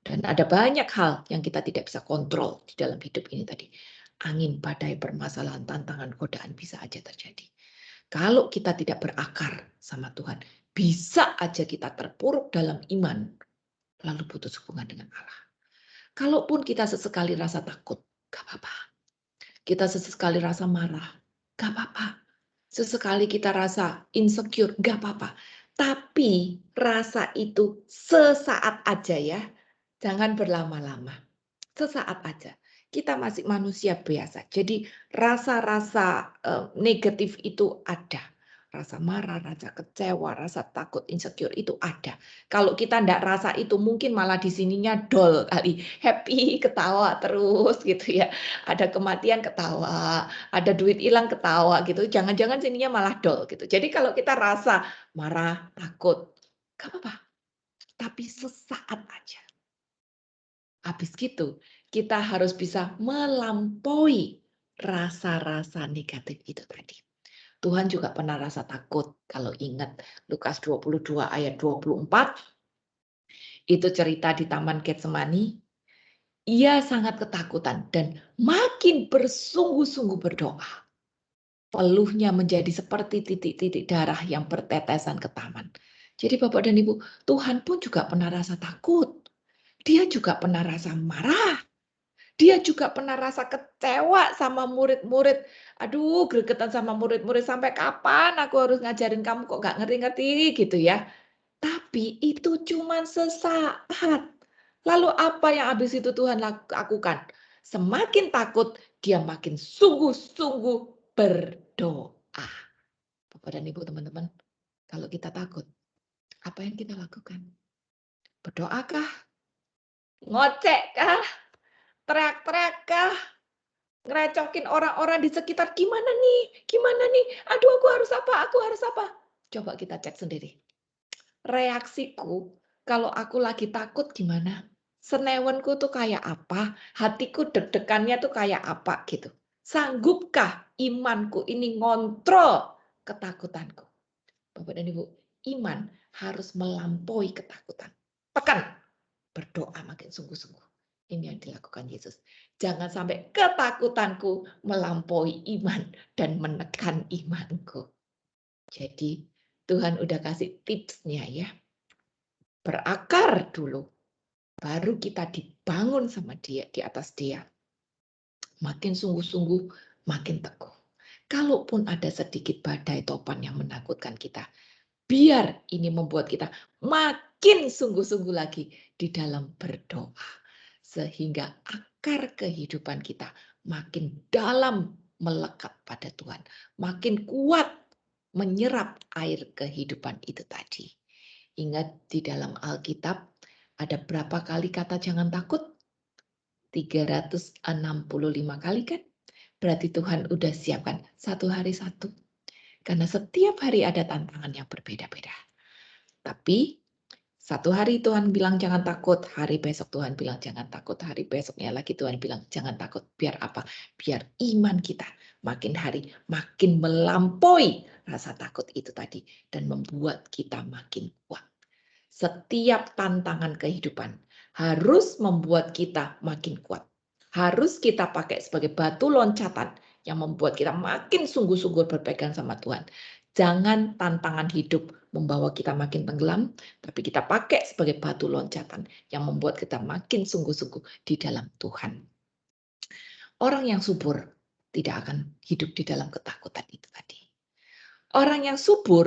Dan ada banyak hal yang kita tidak bisa kontrol di dalam hidup ini tadi. Angin, badai, permasalahan, tantangan, godaan bisa aja terjadi. Kalau kita tidak berakar sama Tuhan, bisa aja kita terpuruk dalam iman, lalu putus hubungan dengan Allah. Kalaupun kita sesekali rasa takut, gak apa-apa. Kita sesekali rasa marah, gak apa-apa. Sesekali kita rasa insecure, gak apa-apa. Tapi rasa itu sesaat aja ya. Jangan berlama-lama. Sesaat aja. Kita masih manusia biasa. Jadi rasa-rasa negatif itu ada. Rasa marah, rasa kecewa, rasa takut, insecure itu ada. Kalau kita tidak rasa itu mungkin malah di sininya dol kali. Happy, ketawa terus gitu ya. Ada kematian ketawa, ada duit hilang ketawa gitu. Jangan-jangan sininya malah dol gitu. Jadi kalau kita rasa marah, takut, gak apa-apa. Tapi sesaat aja. Habis gitu, kita harus bisa melampaui rasa-rasa negatif itu tadi. Tuhan juga pernah rasa takut. Kalau ingat Lukas 22 ayat 24, itu cerita di Taman Getsemani. Ia sangat ketakutan dan makin bersungguh-sungguh berdoa. Peluhnya menjadi seperti titik-titik darah yang bertetesan ke taman. Jadi Bapak dan Ibu, Tuhan pun juga pernah rasa takut. Dia juga pernah rasa marah. Dia juga pernah rasa kecewa sama murid-murid. Aduh, gregetan sama murid-murid. Sampai kapan aku harus ngajarin kamu kok gak ngerti-ngerti gitu ya. Tapi itu cuma sesaat. Lalu apa yang habis itu Tuhan lakukan? Semakin takut, dia makin sungguh-sungguh berdoa. Bapak dan Ibu teman-teman, kalau kita takut, apa yang kita lakukan? Berdoakah? Ngocekkah? Teriak-teriakkah? Ngerecokin orang-orang di sekitar, gimana nih? Gimana nih? Aduh, aku harus apa? Aku harus apa? Coba kita cek sendiri. Reaksiku, kalau aku lagi takut gimana? Senewenku tuh kayak apa? Hatiku deg-degannya tuh kayak apa gitu. Sanggupkah imanku ini ngontrol ketakutanku? Bapak dan Ibu, iman harus melampaui ketakutan. Tekan, berdoa makin sungguh-sungguh. Ini yang dilakukan Yesus. Jangan sampai ketakutanku melampaui iman dan menekan imanku. Jadi Tuhan udah kasih tipsnya ya. Berakar dulu. Baru kita dibangun sama dia, di atas dia. Makin sungguh-sungguh, makin teguh. Kalaupun ada sedikit badai topan yang menakutkan kita, biar ini membuat kita makin sungguh-sungguh lagi di dalam berdoa. Sehingga akar kehidupan kita makin dalam melekat pada Tuhan. Makin kuat menyerap air kehidupan itu tadi. Ingat di dalam Alkitab ada berapa kali kata jangan takut? 365 kali kan? Berarti Tuhan udah siapkan satu hari satu. Karena setiap hari ada tantangan yang berbeda-beda. Tapi satu hari Tuhan bilang jangan takut, hari besok Tuhan bilang jangan takut, hari besoknya lagi Tuhan bilang jangan takut. Biar apa? Biar iman kita makin hari makin melampaui rasa takut itu tadi dan membuat kita makin kuat. Setiap tantangan kehidupan harus membuat kita makin kuat. Harus kita pakai sebagai batu loncatan yang membuat kita makin sungguh-sungguh berpegang sama Tuhan. Jangan tantangan hidup membawa kita makin tenggelam, tapi kita pakai sebagai batu loncatan yang membuat kita makin sungguh-sungguh di dalam Tuhan. Orang yang subur tidak akan hidup di dalam ketakutan itu tadi. Orang yang subur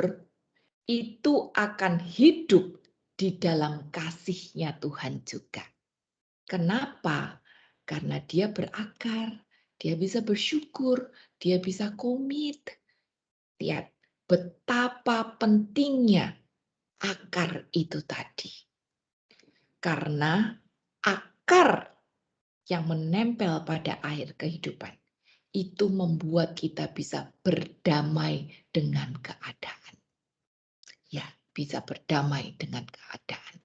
itu akan hidup di dalam kasih-Nya Tuhan juga. Kenapa? Karena dia berakar, dia bisa bersyukur, dia bisa komit. Lihat betapa pentingnya akar itu tadi. Karena akar yang menempel pada air kehidupan itu membuat kita bisa berdamai dengan keadaan. Ya, bisa berdamai dengan keadaan.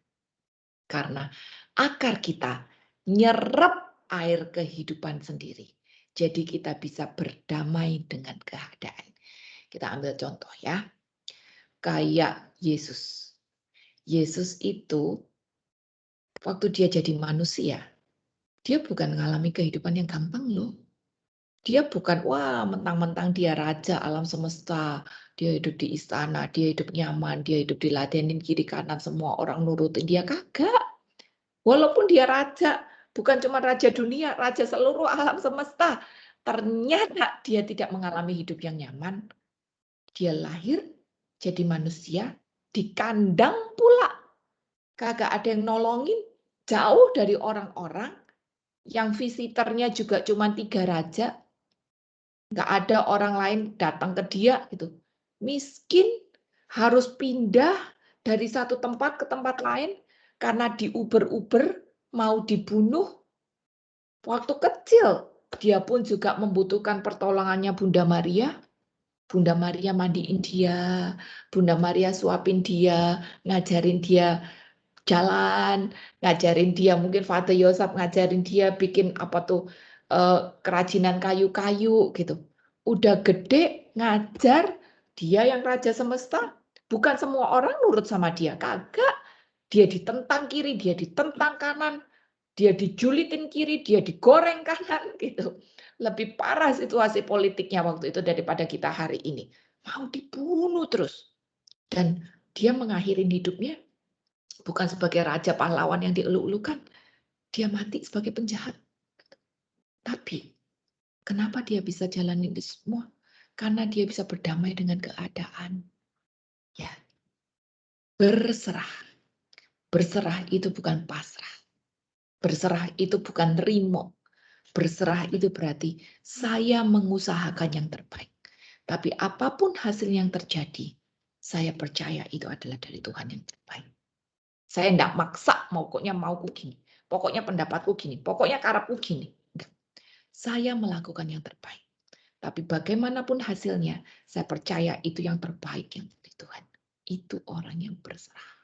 Karena akar kita nyerap air kehidupan sendiri. Jadi kita bisa berdamai dengan keadaan. Kita ambil contoh ya. Kayak Yesus. Yesus itu waktu dia jadi manusia, dia bukan mengalami kehidupan yang gampang loh. Dia bukan, wah mentang-mentang dia raja alam semesta, dia hidup di istana, dia hidup nyaman, dia hidup diladenin kiri kanan, semua orang nurutin dia, kagak. Walaupun dia raja, bukan cuma raja dunia, raja seluruh alam semesta, ternyata dia tidak mengalami hidup yang nyaman. Dia lahir jadi manusia, di kandang pula. Kagak ada yang nolongin, jauh dari orang-orang, yang visitornya juga cuma 3 raja, nggak ada orang lain datang ke dia gitu. Miskin, harus pindah dari satu tempat ke tempat lain karena diuber-uber mau dibunuh. Waktu kecil dia pun juga membutuhkan pertolongannya Bunda Maria. Bunda Maria mandiin dia, Bunda Maria suapin dia, ngajarin dia jalan, ngajarin dia, mungkin Father Yosef ngajarin dia bikin apa tuh kerajinan kayu-kayu gitu. Udah gede ngajar, dia yang raja semesta, bukan semua orang nurut sama dia, kagak. Dia ditentang kiri, dia ditentang kanan, dia dijulitin kiri, dia digoreng kanan gitu. Lebih parah situasi politiknya waktu itu daripada kita hari ini. Mau dibunuh terus. Dan dia mengakhiri hidupnya bukan sebagai raja pahlawan yang dielu-elukan. Dia mati sebagai penjahat. Tapi kenapa dia bisa jalanin itu semua? Karena dia bisa berdamai dengan keadaan. Ya. Berserah. Berserah itu bukan pasrah. Berserah itu bukan nerimo. Berserah itu berarti saya mengusahakan yang terbaik. Tapi apapun hasil yang terjadi, saya percaya itu adalah dari Tuhan yang terbaik. Saya enggak maksa, pokoknya mauku gini. Pokoknya pendapatku gini. Pokoknya karepku gini. Enggak. Saya melakukan yang terbaik. Tapi bagaimanapun hasilnya, saya percaya itu yang terbaik yang dari Tuhan. Itu orang yang berserah.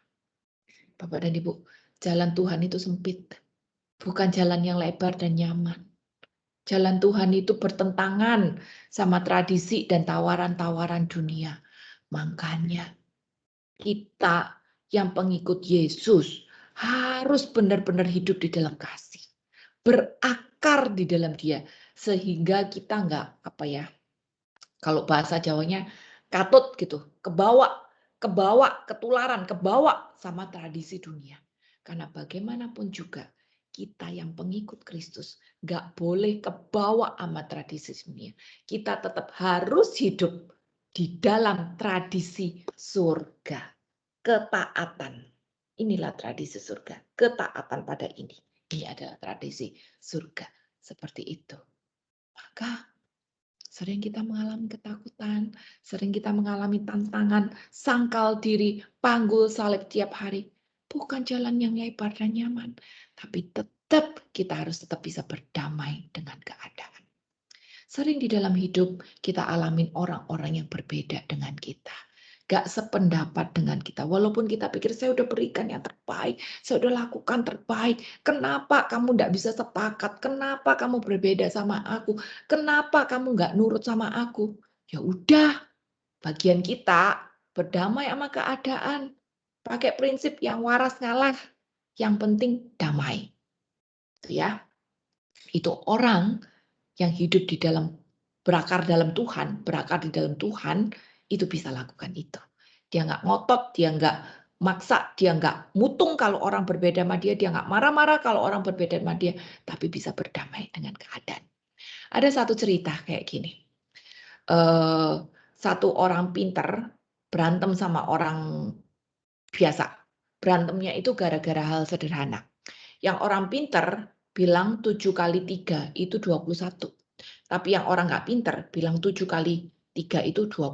Bapak dan Ibu, jalan Tuhan itu sempit. Bukan jalan yang lebar dan nyaman. Jalan Tuhan itu bertentangan sama tradisi dan tawaran-tawaran dunia. Makanya kita yang pengikut Yesus harus benar-benar hidup di dalam kasih. Berakar di dalam Dia. Sehingga kita enggak, kalau bahasa Jawanya, katut gitu. Kebawa, ketularan, kebawa sama tradisi dunia. Karena bagaimanapun juga, kita yang pengikut Kristus nggak boleh kebawa sama tradisi dunia. Kita tetap harus hidup di dalam tradisi surga. Ketaatan. Inilah tradisi surga. Ketaatan pada ini. Ini adalah tradisi surga. Seperti itu. Maka sering kita mengalami ketakutan, sering kita mengalami tantangan, sangkal diri, panggul salib tiap hari. Bukan jalan yang lebar dan nyaman, tapi tetap kita harus tetap bisa berdamai dengan keadaan. Sering di dalam hidup kita alamin orang-orang yang berbeda dengan kita. Gak sependapat dengan kita. Walaupun kita pikir saya udah berikan yang terbaik, saya udah lakukan terbaik. Kenapa kamu gak bisa sepakat? Kenapa kamu berbeda sama aku? Kenapa kamu gak nurut sama aku? Ya udah, bagian kita berdamai sama keadaan. Pakai prinsip yang waras ngalah. Yang penting damai. Itu ya. Itu orang yang hidup di dalam berakar dalam Tuhan, berakar di dalam Tuhan, itu bisa lakukan itu. Dia nggak ngotot, dia nggak maksa, dia nggak mutung kalau orang berbeda sama dia nggak marah-marah kalau orang berbeda sama dia, tapi bisa berdamai dengan keadaan. Ada satu cerita kayak gini. Satu orang pinter berantem sama orang biasa. Berantemnya itu gara-gara hal sederhana. Yang orang pinter bilang 7 kali 3 itu 21. Tapi yang orang nggak pinter bilang 7 kali 3 itu 20.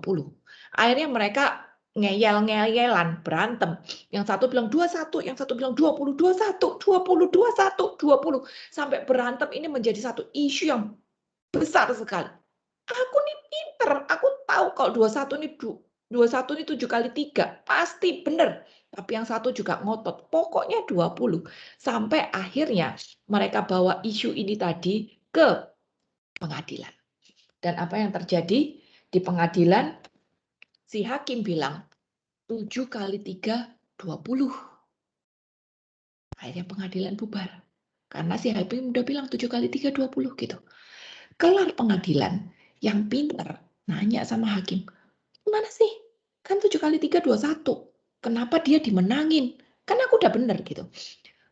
Akhirnya mereka ngeyel-ngeyelan, berantem. Yang satu bilang 21, yang satu bilang 20, 21, 20, 21, 20. Sampai berantem ini menjadi satu isu yang besar sekali. Aku nih pinter, aku tahu kalau 21 ini 7 kali 3, pasti benar. Tapi yang satu juga ngotot, pokoknya 20. Sampai akhirnya mereka bawa isu ini tadi ke pengadilan. Dan apa yang terjadi di pengadilan, si hakim bilang 7 kali 3, 20. Akhirnya pengadilan bubar. Karena si hakim udah bilang 7 kali 3, 20 gitu. Kelar pengadilan, yang pinter nanya sama hakim, gimana sih? Kan 7 kali 3, 21. Kenapa dia dimenangin? Kan aku udah bener gitu.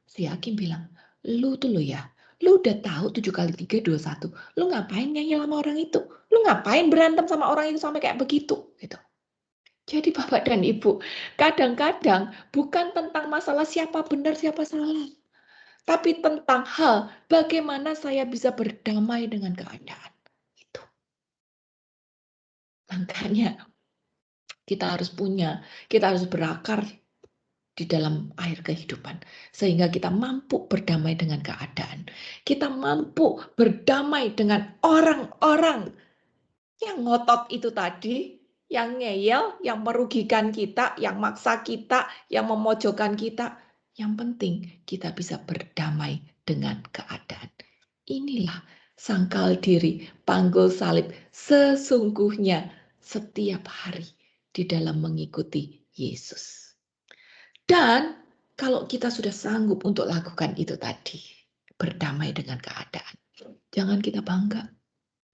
Si hakim bilang, lu tuh lo ya, lu udah tahu 7 kali 3, 21. Lu ngapain ngeyel sama orang itu? Lu ngapain berantem sama orang itu sampai kayak begitu? Gitu. Jadi Bapak dan Ibu, kadang-kadang bukan tentang masalah siapa benar, siapa salah. Tapi tentang hal bagaimana saya bisa berdamai dengan keadaan. Itu. Makanya kita harus berakar di dalam air kehidupan. Sehingga kita mampu berdamai dengan keadaan. Kita mampu berdamai dengan orang-orang yang ngotot itu tadi, yang ngeyel, yang merugikan kita, yang maksa kita, yang memojokkan kita. Yang penting kita bisa berdamai dengan keadaan. Inilah sangkal diri, panggul salib sesungguhnya setiap hari di dalam mengikuti Yesus. Dan kalau kita sudah sanggup untuk lakukan itu tadi, berdamai dengan keadaan, jangan kita bangga.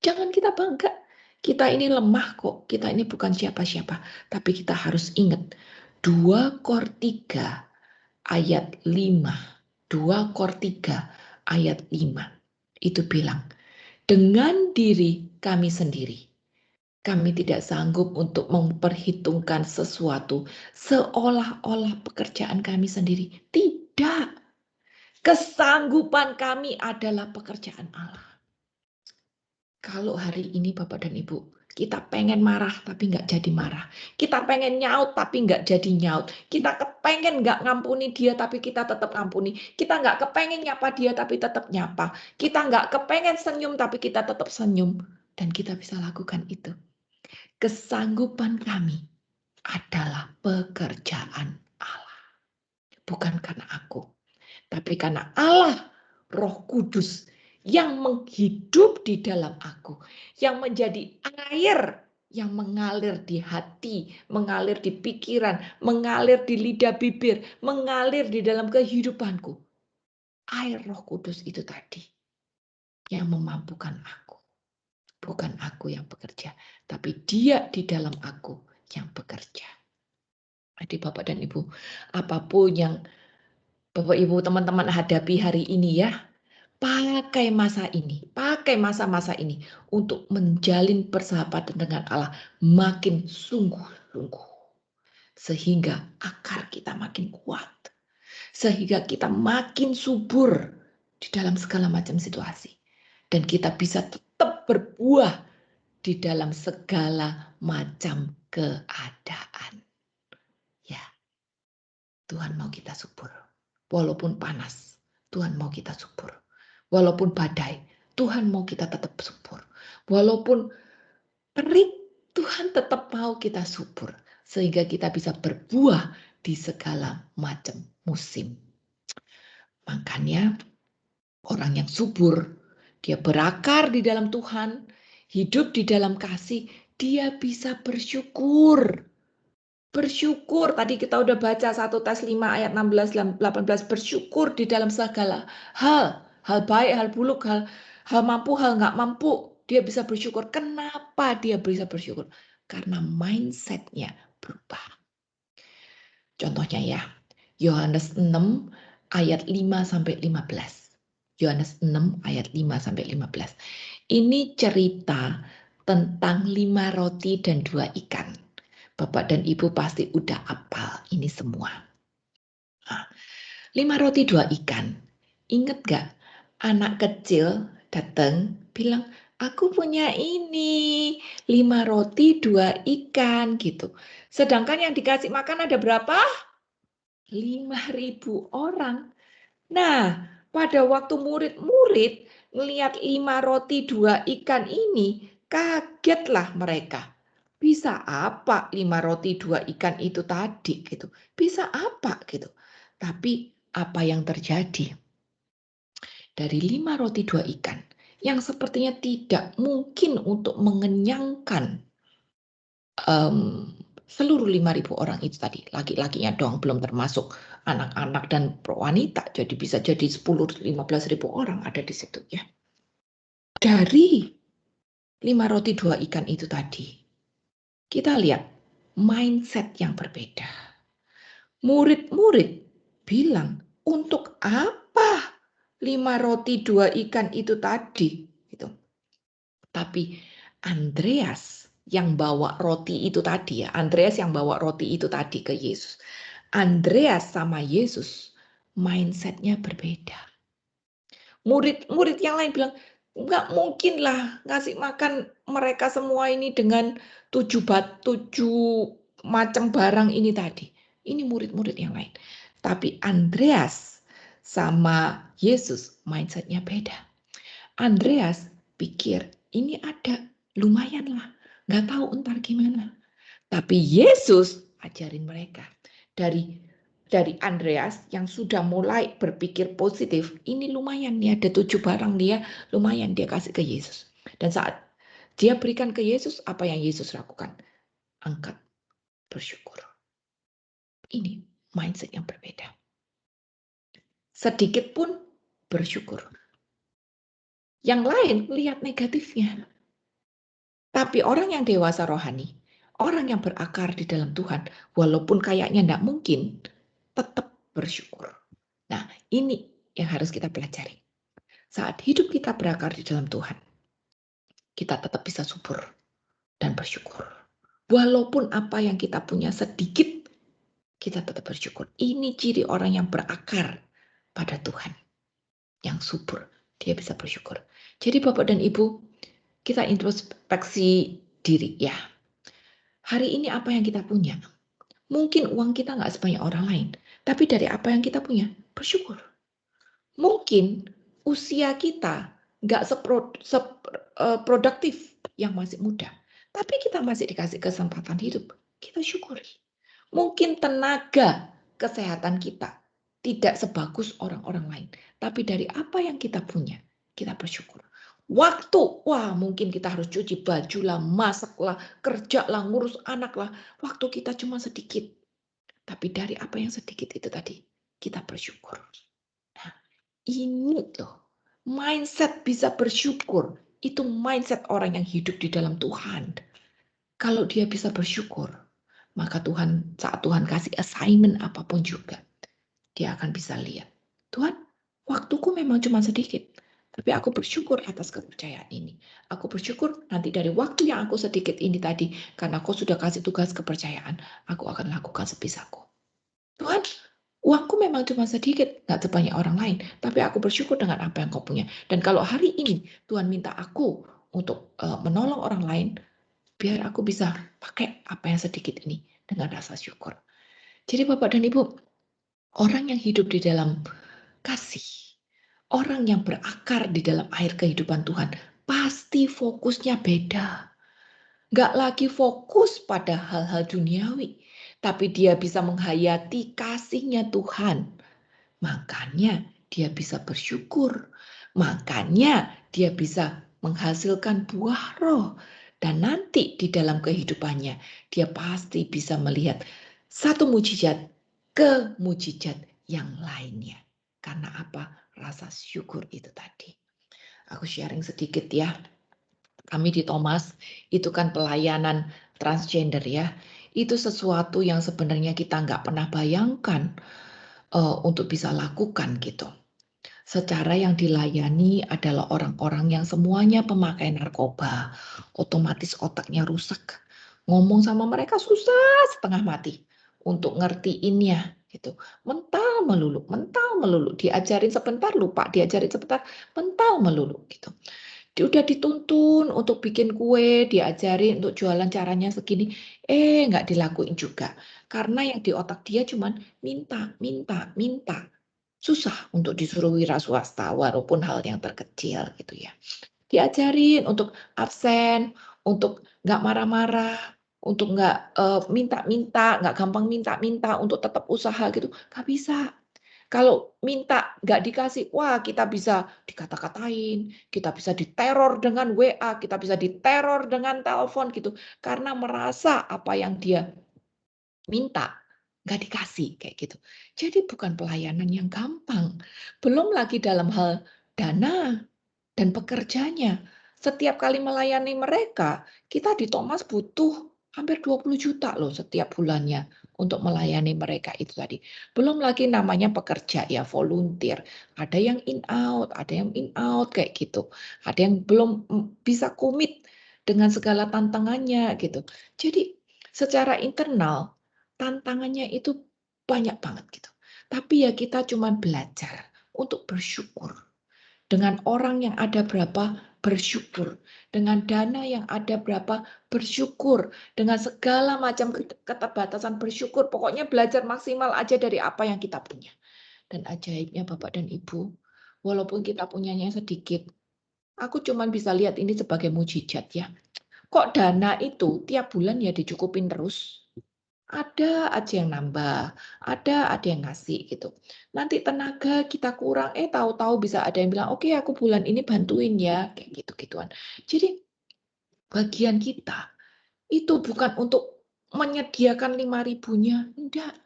Jangan kita bangga. Kita ini lemah kok, kita ini bukan siapa-siapa. Tapi kita harus ingat, 2 Kor 3 ayat 5. 2 Kor 3 ayat 5. Itu bilang, dengan diri kami sendiri, kami tidak sanggup untuk memperhitungkan sesuatu seolah-olah pekerjaan kami sendiri. Tidak. Kesanggupan kami adalah pekerjaan Allah. Kalau hari ini Bapak dan Ibu, Kita pengen marah tapi nggak jadi marah. Kita pengen nyaut tapi nggak jadi nyaut. Kita kepengen nggak ngampuni dia tapi kita tetap ngampuni. Kita nggak kepengen nyapa dia tapi tetap nyapa. Kita nggak kepengen senyum tapi kita tetap senyum. Dan kita bisa lakukan itu. Kesanggupan kami adalah pekerjaan Allah. Bukan karena aku. Tapi karena Allah, Roh Kudus, yang menghidup di dalam aku, yang menjadi air yang mengalir di hati, mengalir di pikiran, mengalir di lidah bibir, mengalir di dalam kehidupanku. Air Roh Kudus itu tadi yang memampukan aku. Bukan aku yang bekerja, tapi Dia di dalam aku yang bekerja. Jadi Bapak dan Ibu, apapun yang Bapak Ibu teman-teman hadapi hari ini ya, pakai masa ini, pakai masa-masa ini untuk menjalin persahabatan dengan Allah makin sungguh-sungguh. Sehingga akar kita makin kuat. Sehingga kita makin subur di dalam segala macam situasi. Dan kita bisa tetap berbuah di dalam segala macam keadaan. Ya, Tuhan mau kita subur. Walaupun panas, Tuhan mau kita subur. Walaupun badai, Tuhan mau kita tetap subur. Walaupun terik, Tuhan tetap mau kita subur. Sehingga kita bisa berbuah di segala macam musim. Makanya orang yang subur, dia berakar di dalam Tuhan, hidup di dalam kasih, dia bisa bersyukur. Bersyukur, tadi kita udah baca 1 Tes 5 ayat 16-18, bersyukur di dalam segala hal. Hal baik, hal buruk, hal mampu, hal nggak mampu. Dia bisa bersyukur. Kenapa dia bisa bersyukur? Karena mindset-nya berubah. Contohnya ya, Yohanes 6 ayat 5-15. Yohanes 6 ayat 5-15. Ini cerita tentang 5 roti dan 2 ikan. Bapak dan Ibu pasti udah hafal ini semua. 5 roti 2 ikan. Ingat gak? Anak kecil datang bilang, aku punya ini 5 roti 2 ikan gitu. Sedangkan yang dikasih makan ada berapa? 5.000 orang. Nah, pada waktu murid-murid melihat 5 roti 2 ikan ini, kagetlah mereka. Bisa apa 5 roti 2 ikan itu tadi gitu? Bisa apa gitu? Tapi apa yang terjadi? Dari 5 roti 2 ikan yang sepertinya tidak mungkin untuk mengenyangkan seluruh 5.000 orang itu tadi. Laki-lakinya doang, belum termasuk anak-anak dan wanita. Jadi bisa jadi 10-15.000 orang ada di situ ya. Dari 5 roti 2 ikan itu tadi, kita lihat mindset yang berbeda. Murid-murid bilang, untuk apa 5 roti 2 ikan itu tadi? Gitu. Tapi Andreas yang bawa roti itu tadi ya, Andreas yang bawa roti itu tadi ke Yesus. Andreas sama Yesus mindsetnya berbeda. Murid-murid yang lain bilang, nggak mungkin lah ngasih makan mereka semua ini dengan 7 macam barang ini tadi. Ini murid-murid yang lain. Tapi Andreas sama Yesus mindsetnya beda. Andreas pikir ini ada, lumayan lah. Nggak tahu ntar gimana. Tapi Yesus ajarin mereka. Dari Andreas yang sudah mulai berpikir positif, ini lumayan nih, ada 7 barang dia, lumayan dia kasih ke Yesus. Dan saat dia berikan ke Yesus, apa yang Yesus lakukan? Angkat, bersyukur. Ini mindset yang berbeda. Sedikit pun bersyukur. Yang lain lihat negatifnya. Tapi orang yang dewasa rohani, orang yang berakar di dalam Tuhan, walaupun kayaknya tidak mungkin, tetap bersyukur. Nah, ini yang harus kita pelajari. Saat hidup kita berakar di dalam Tuhan, kita tetap bisa subur dan bersyukur. Walaupun apa yang kita punya sedikit, kita tetap bersyukur. Ini ciri orang yang berakar pada Tuhan. Yang subur, dia bisa bersyukur. Jadi Bapak dan Ibu, kita introspeksi diri ya. Hari ini apa yang kita punya? Mungkin uang kita nggak sebanyak orang lain, tapi dari apa yang kita punya, bersyukur. Mungkin usia kita nggak produktif yang masih muda, tapi kita masih dikasih kesempatan hidup, kita syukuri. Mungkin tenaga kesehatan kita tidak sebagus orang-orang lain, tapi dari apa yang kita punya, kita bersyukur. Waktu, wah mungkin kita harus cuci baju lah, masak lah, kerja lah, ngurus anak lah. Waktu kita cuma sedikit. Tapi dari apa yang sedikit itu tadi, kita bersyukur. Nah, ini loh, mindset bisa bersyukur. Itu mindset orang yang hidup di dalam Tuhan. Kalau dia bisa bersyukur, maka saat Tuhan kasih assignment apapun juga, dia akan bisa lihat. Tuhan, waktuku memang cuma sedikit. Tapi aku bersyukur atas kepercayaan ini. Aku bersyukur nanti dari waktu yang aku sedikit ini tadi, karena aku sudah kasih tugas kepercayaan, aku akan lakukan sebisaku. Tuhan, uangku memang cuma sedikit, nggak sebanyak orang lain. Tapi aku bersyukur dengan apa yang kau punya. Dan kalau hari ini Tuhan minta aku untuk menolong orang lain, biar aku bisa pakai apa yang sedikit ini dengan rasa syukur. Jadi Bapak dan Ibu, orang yang hidup di dalam kasih, orang yang berakar di dalam air kehidupan Tuhan, pasti fokusnya beda. Nggak lagi fokus pada hal-hal duniawi, tapi dia bisa menghayati kasihnya Tuhan. Makanya dia bisa bersyukur. Makanya dia bisa menghasilkan buah roh. Dan nanti di dalam kehidupannya, dia pasti bisa melihat satu mujizat ke mujizat yang lainnya. Karena apa? Rasa syukur itu tadi. Aku sharing sedikit ya. Kami di Thomas, itu kan pelayanan transgender ya. Itu sesuatu yang sebenarnya kita nggak pernah bayangkan untuk bisa lakukan gitu. Secara yang dilayani adalah orang-orang yang semuanya pemakai narkoba. Otomatis otaknya rusak. Ngomong sama mereka susah setengah mati untuk ngertiinnya gitu. Mental melulu. Diajarin sebentar lupa, diajarin sebentar mental melulu gitu. Dia udah dituntun untuk bikin kue, diajarin untuk jualan caranya segini, nggak dilakuin juga. Karena yang di otak dia cuman minta. Susah untuk disuruh wira swasta, walaupun hal yang terkecil gitu ya. Diajarin untuk absen, untuk nggak marah-marah, untuk nggak minta-minta, nggak gampang minta-minta, untuk tetap usaha gitu. Nggak bisa. Kalau minta nggak dikasih, wah kita bisa dikata-katain, kita bisa diteror dengan WA, kita bisa diteror dengan telepon gitu. Karena merasa apa yang dia minta nggak dikasih kayak gitu. Jadi bukan pelayanan yang gampang. Belum lagi dalam hal dana dan pekerjanya. Setiap kali melayani mereka, kita di Thomas butuh hampir 20 juta loh setiap bulannya untuk melayani mereka itu tadi. Belum lagi namanya pekerja ya, volunteer. Ada yang in out kayak gitu. Ada yang belum bisa komit dengan segala tantangannya gitu. Jadi secara internal tantangannya itu banyak banget gitu. Tapi ya kita cuma belajar untuk bersyukur. Dengan orang yang ada berapa, bersyukur. Dengan dana yang ada berapa, bersyukur. Dengan segala macam keterbatasan, bersyukur. Pokoknya belajar maksimal aja dari apa yang kita punya. Dan ajaibnya Bapak dan Ibu, walaupun kita punyanya sedikit, aku cuma bisa lihat ini sebagai mujizat ya. Kok dana itu tiap bulan ya dicukupin terus? Ada aja yang nambah, ada yang ngasih gitu. Nanti tenaga kita kurang, tahu-tahu bisa ada yang bilang, oke aku bulan ini bantuin ya, kayak gitu-gituan. Jadi bagian kita itu bukan untuk menyediakan 5.000-nya, enggak.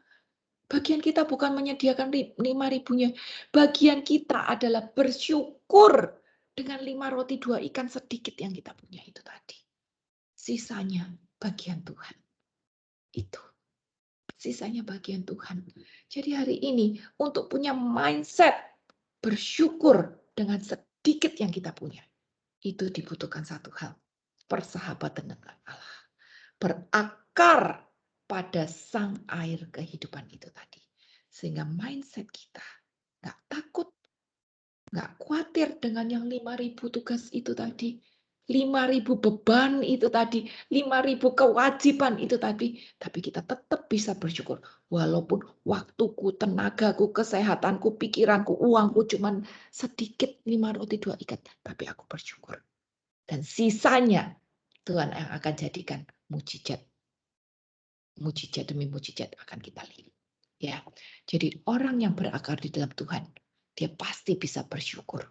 Bagian kita bukan menyediakan 5.000-nya. Bagian kita adalah bersyukur dengan 5 roti 2 ikan sedikit yang kita punya itu tadi. Sisanya bagian Tuhan. Itu. Sisanya bagian Tuhan. Jadi hari ini untuk punya mindset bersyukur dengan sedikit yang kita punya. Itu dibutuhkan satu hal. Persahabatan dengan Allah. Berakar pada sang air kehidupan itu tadi. Sehingga mindset kita nggak takut, nggak khawatir dengan yang 5.000 tugas itu tadi. 5.000 beban itu tadi, 5.000 kewajiban itu tadi, tapi kita tetap bisa bersyukur. Walaupun waktuku, tenagaku, kesehatanku, pikiranku, uangku cuman sedikit, 5 roti 2 ikat, tapi aku bersyukur. Dan sisanya Tuhan yang akan jadikan mujizat. Mujizat demi mujizat akan kita lihat. Ya, jadi orang yang berakar di dalam Tuhan, dia pasti bisa bersyukur.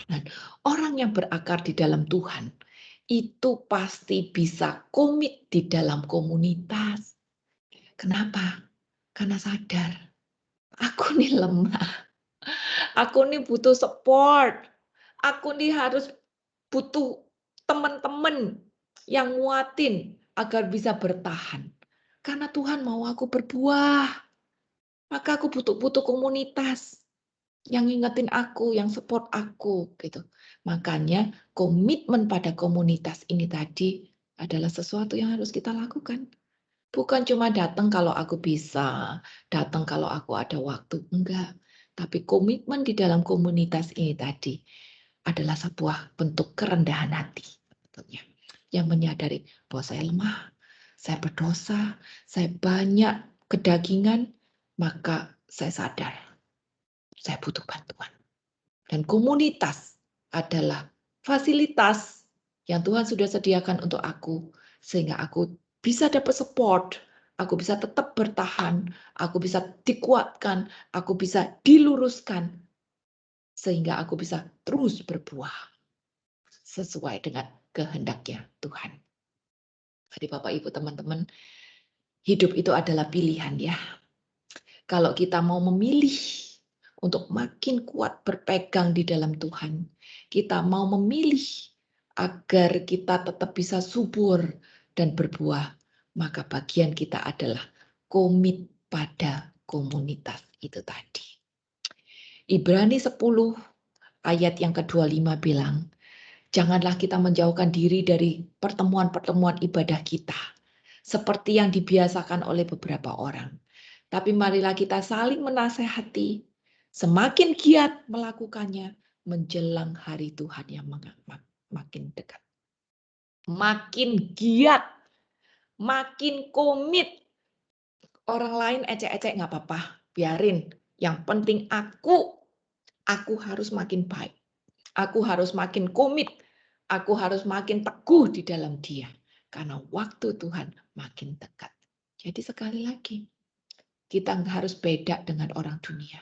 Dan orang yang berakar di dalam Tuhan, itu pasti bisa komit di dalam komunitas. Kenapa? Karena sadar, aku nih lemah. Aku nih butuh support. Aku nih harus butuh teman-teman yang nguatin agar bisa bertahan. Karena Tuhan mau aku berbuah. Maka aku butuh komunitas yang ngingetin aku, yang support aku gitu. Makanya komitmen pada komunitas ini tadi adalah sesuatu yang harus kita lakukan. Bukan cuma datang kalau aku bisa, datang kalau aku ada waktu, enggak. Tapi komitmen di dalam komunitas ini tadi adalah sebuah bentuk kerendahan hati sebetulnya. Yang menyadari bahwa saya lemah, saya berdosa, saya banyak kedagingan, maka saya sadar saya butuh bantuan. Dan komunitas adalah fasilitas yang Tuhan sudah sediakan untuk aku, sehingga aku bisa dapat support, aku bisa tetap bertahan, aku bisa dikuatkan, aku bisa diluruskan, sehingga aku bisa terus berbuah sesuai dengan kehendaknya Tuhan. Jadi Bapak Ibu teman-teman, hidup itu adalah pilihan ya. Kalau kita mau memilih untuk makin kuat berpegang di dalam Tuhan, kita mau memilih agar kita tetap bisa subur dan berbuah, maka bagian kita adalah komit pada komunitas itu tadi. Ibrani 10 ayat yang ke-25 bilang, janganlah kita menjauhkan diri dari pertemuan-pertemuan ibadah kita, seperti yang dibiasakan oleh beberapa orang. Tapi marilah kita saling menasehati, semakin giat melakukannya menjelang hari Tuhan yang makin dekat. Makin giat, makin komit. Orang lain ecek-ecek nggak apa-apa, biarin. Yang penting aku harus makin baik. Aku harus makin komit. Aku harus makin teguh di dalam Dia. Karena waktu Tuhan makin dekat. Jadi sekali lagi, kita harus beda dengan orang dunia.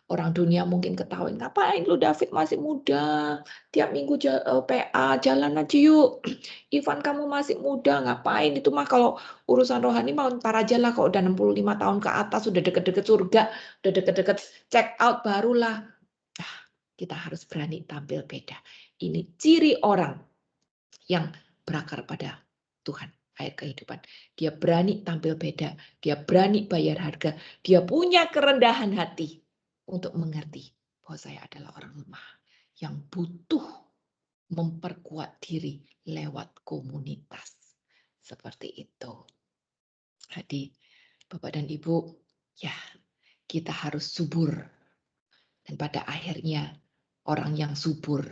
Orang dunia mungkin ketahuin, ngapain lu David masih muda, tiap minggu PA, jalan aja yuk. Ivan kamu masih muda, ngapain itu mah kalau urusan rohani mau ntar aja lah, kalau udah 65 tahun ke atas, udah deket-deket surga, udah deket-deket check out barulah. Nah, kita harus berani tampil beda. Ini ciri orang yang berakar pada Tuhan. Air kehidupan. Dia berani tampil beda. Dia berani bayar harga. Dia punya kerendahan hati untuk mengerti bahwa saya adalah orang lemah yang butuh memperkuat diri lewat komunitas. Seperti itu. Jadi Bapak dan Ibu, ya kita harus subur. Dan pada akhirnya orang yang subur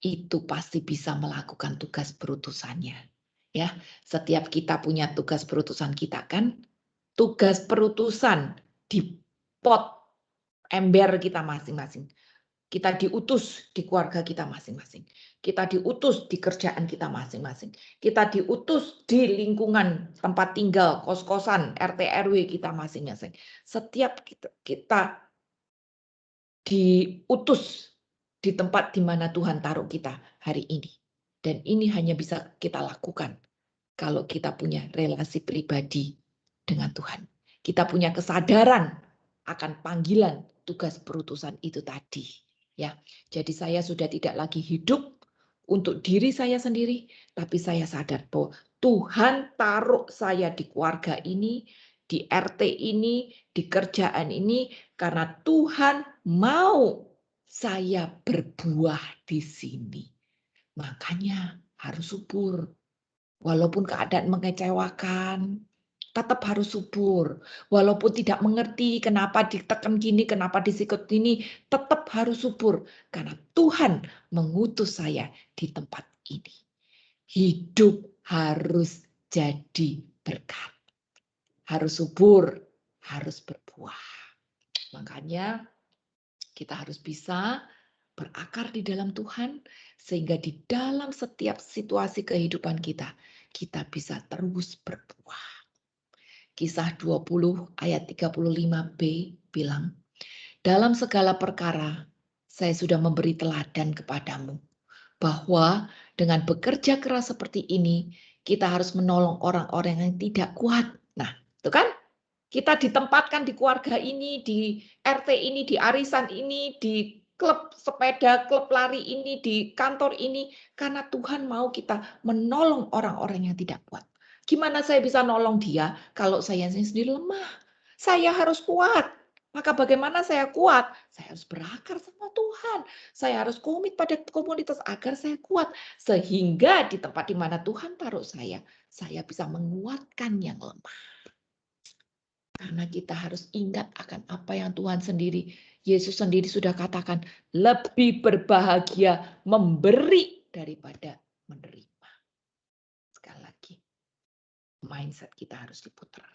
itu pasti bisa melakukan tugas perutusannya. Ya, setiap kita punya tugas perutusan kita kan, tugas perutusan di pot ember kita masing-masing. Kita diutus di keluarga kita masing-masing. Kita diutus di kerjaan kita masing-masing. Kita diutus di lingkungan tempat tinggal, kos-kosan, RT RW kita masing-masing. Setiap kita diutus di tempat di mana Tuhan taruh kita hari ini. Dan ini hanya bisa kita lakukan kalau kita punya relasi pribadi dengan Tuhan. Kita punya kesadaran akan panggilan tugas perutusan itu tadi. Ya, jadi saya sudah tidak lagi hidup untuk diri saya sendiri, tapi saya sadar bahwa Tuhan taruh saya di keluarga ini, di RT ini, di kerjaan ini, karena Tuhan mau saya berbuah di sini. Makanya harus subur. Walaupun keadaan mengecewakan, tetap harus subur. Walaupun tidak mengerti kenapa ditekan gini, kenapa disikut gini, tetap harus subur. Karena Tuhan mengutus saya di tempat ini. Hidup harus jadi berkat. Harus subur, harus berbuah. Makanya kita harus bisa berakar di dalam Tuhan, sehingga di dalam setiap situasi kehidupan kita bisa terus berbuah. Kisah 20 ayat 35b bilang, dalam segala perkara saya sudah memberi teladan kepadamu, bahwa dengan bekerja keras seperti ini, kita harus menolong orang-orang yang tidak kuat. Nah, itu kan? Kita ditempatkan di keluarga ini, di RT ini, di arisan ini, di klub sepeda, klub lari ini, di kantor ini, karena Tuhan mau kita menolong orang-orang yang tidak kuat. Gimana saya bisa nolong dia kalau saya sendiri lemah? Saya harus kuat. Maka bagaimana saya kuat? Saya harus berakar sama Tuhan. Saya harus komit pada komunitas agar saya kuat. Sehingga di tempat di mana Tuhan taruh saya bisa menguatkan yang lemah. Karena kita harus ingat akan apa yang Tuhan sendiri, Yesus sendiri sudah katakan, lebih berbahagia memberi daripada menerima. Sekali lagi, mindset kita harus diputar.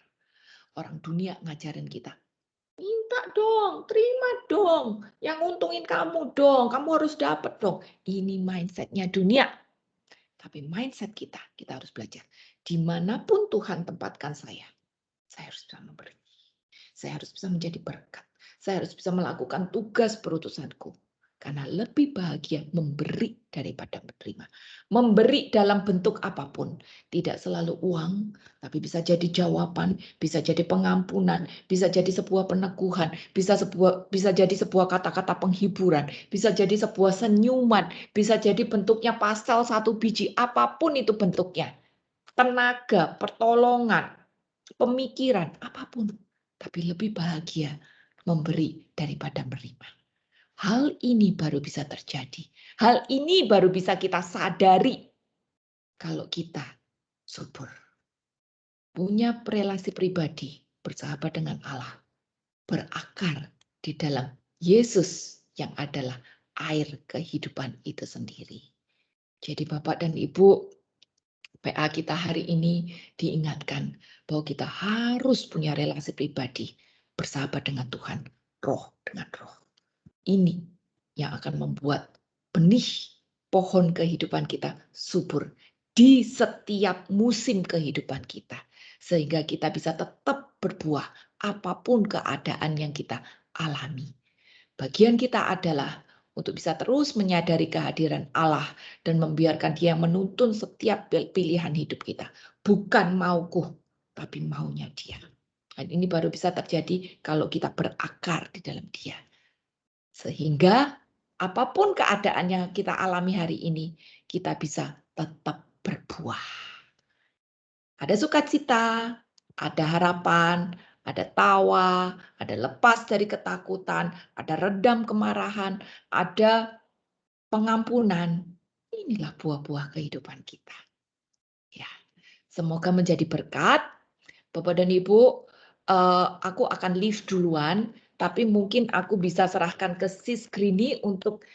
Orang dunia ngajarin kita, minta dong, terima dong, yang untungin kamu dong, kamu harus dapat dong. Ini mindsetnya dunia. Tapi mindset kita harus belajar. Dimanapun Tuhan tempatkan saya harus bisa memberi. Saya harus bisa menjadi berkat. Saya harus bisa melakukan tugas perutusanku. Karena lebih bahagia memberi daripada menerima. Memberi dalam bentuk apapun. Tidak selalu uang, tapi bisa jadi jawaban, bisa jadi pengampunan, bisa jadi sebuah peneguhan, bisa jadi sebuah kata-kata penghiburan, bisa jadi sebuah senyuman, bisa jadi bentuknya pastel 1 biji, apapun itu bentuknya. Tenaga, pertolongan, pemikiran, apapun. Tapi lebih bahagia memberi daripada menerima. Hal ini baru bisa terjadi. Hal ini baru bisa kita sadari kalau kita subur. Punya relasi pribadi, bersahabat dengan Allah. Berakar di dalam Yesus yang adalah air kehidupan itu sendiri. Jadi Bapak dan Ibu, PA kita hari ini diingatkan bahwa kita harus punya relasi pribadi, bersahabat dengan Tuhan, roh dengan roh. Ini yang akan membuat benih pohon kehidupan kita subur di setiap musim kehidupan kita. Sehingga kita bisa tetap berbuah apapun keadaan yang kita alami. Bagian kita adalah untuk bisa terus menyadari kehadiran Allah dan membiarkan Dia menuntun setiap pilihan hidup kita. Bukan mauku, tapi maunya Dia. Dan ini baru bisa terjadi kalau kita berakar di dalam Dia. Sehingga apapun keadaan yang kita alami hari ini, kita bisa tetap berbuah. Ada sukacita, ada harapan, ada tawa, ada lepas dari ketakutan, ada redam kemarahan, ada pengampunan. Inilah buah-buah kehidupan kita. Ya, semoga menjadi berkat. Bapak dan Ibu, aku akan leave duluan, tapi mungkin aku bisa serahkan ke Sis Grini untuk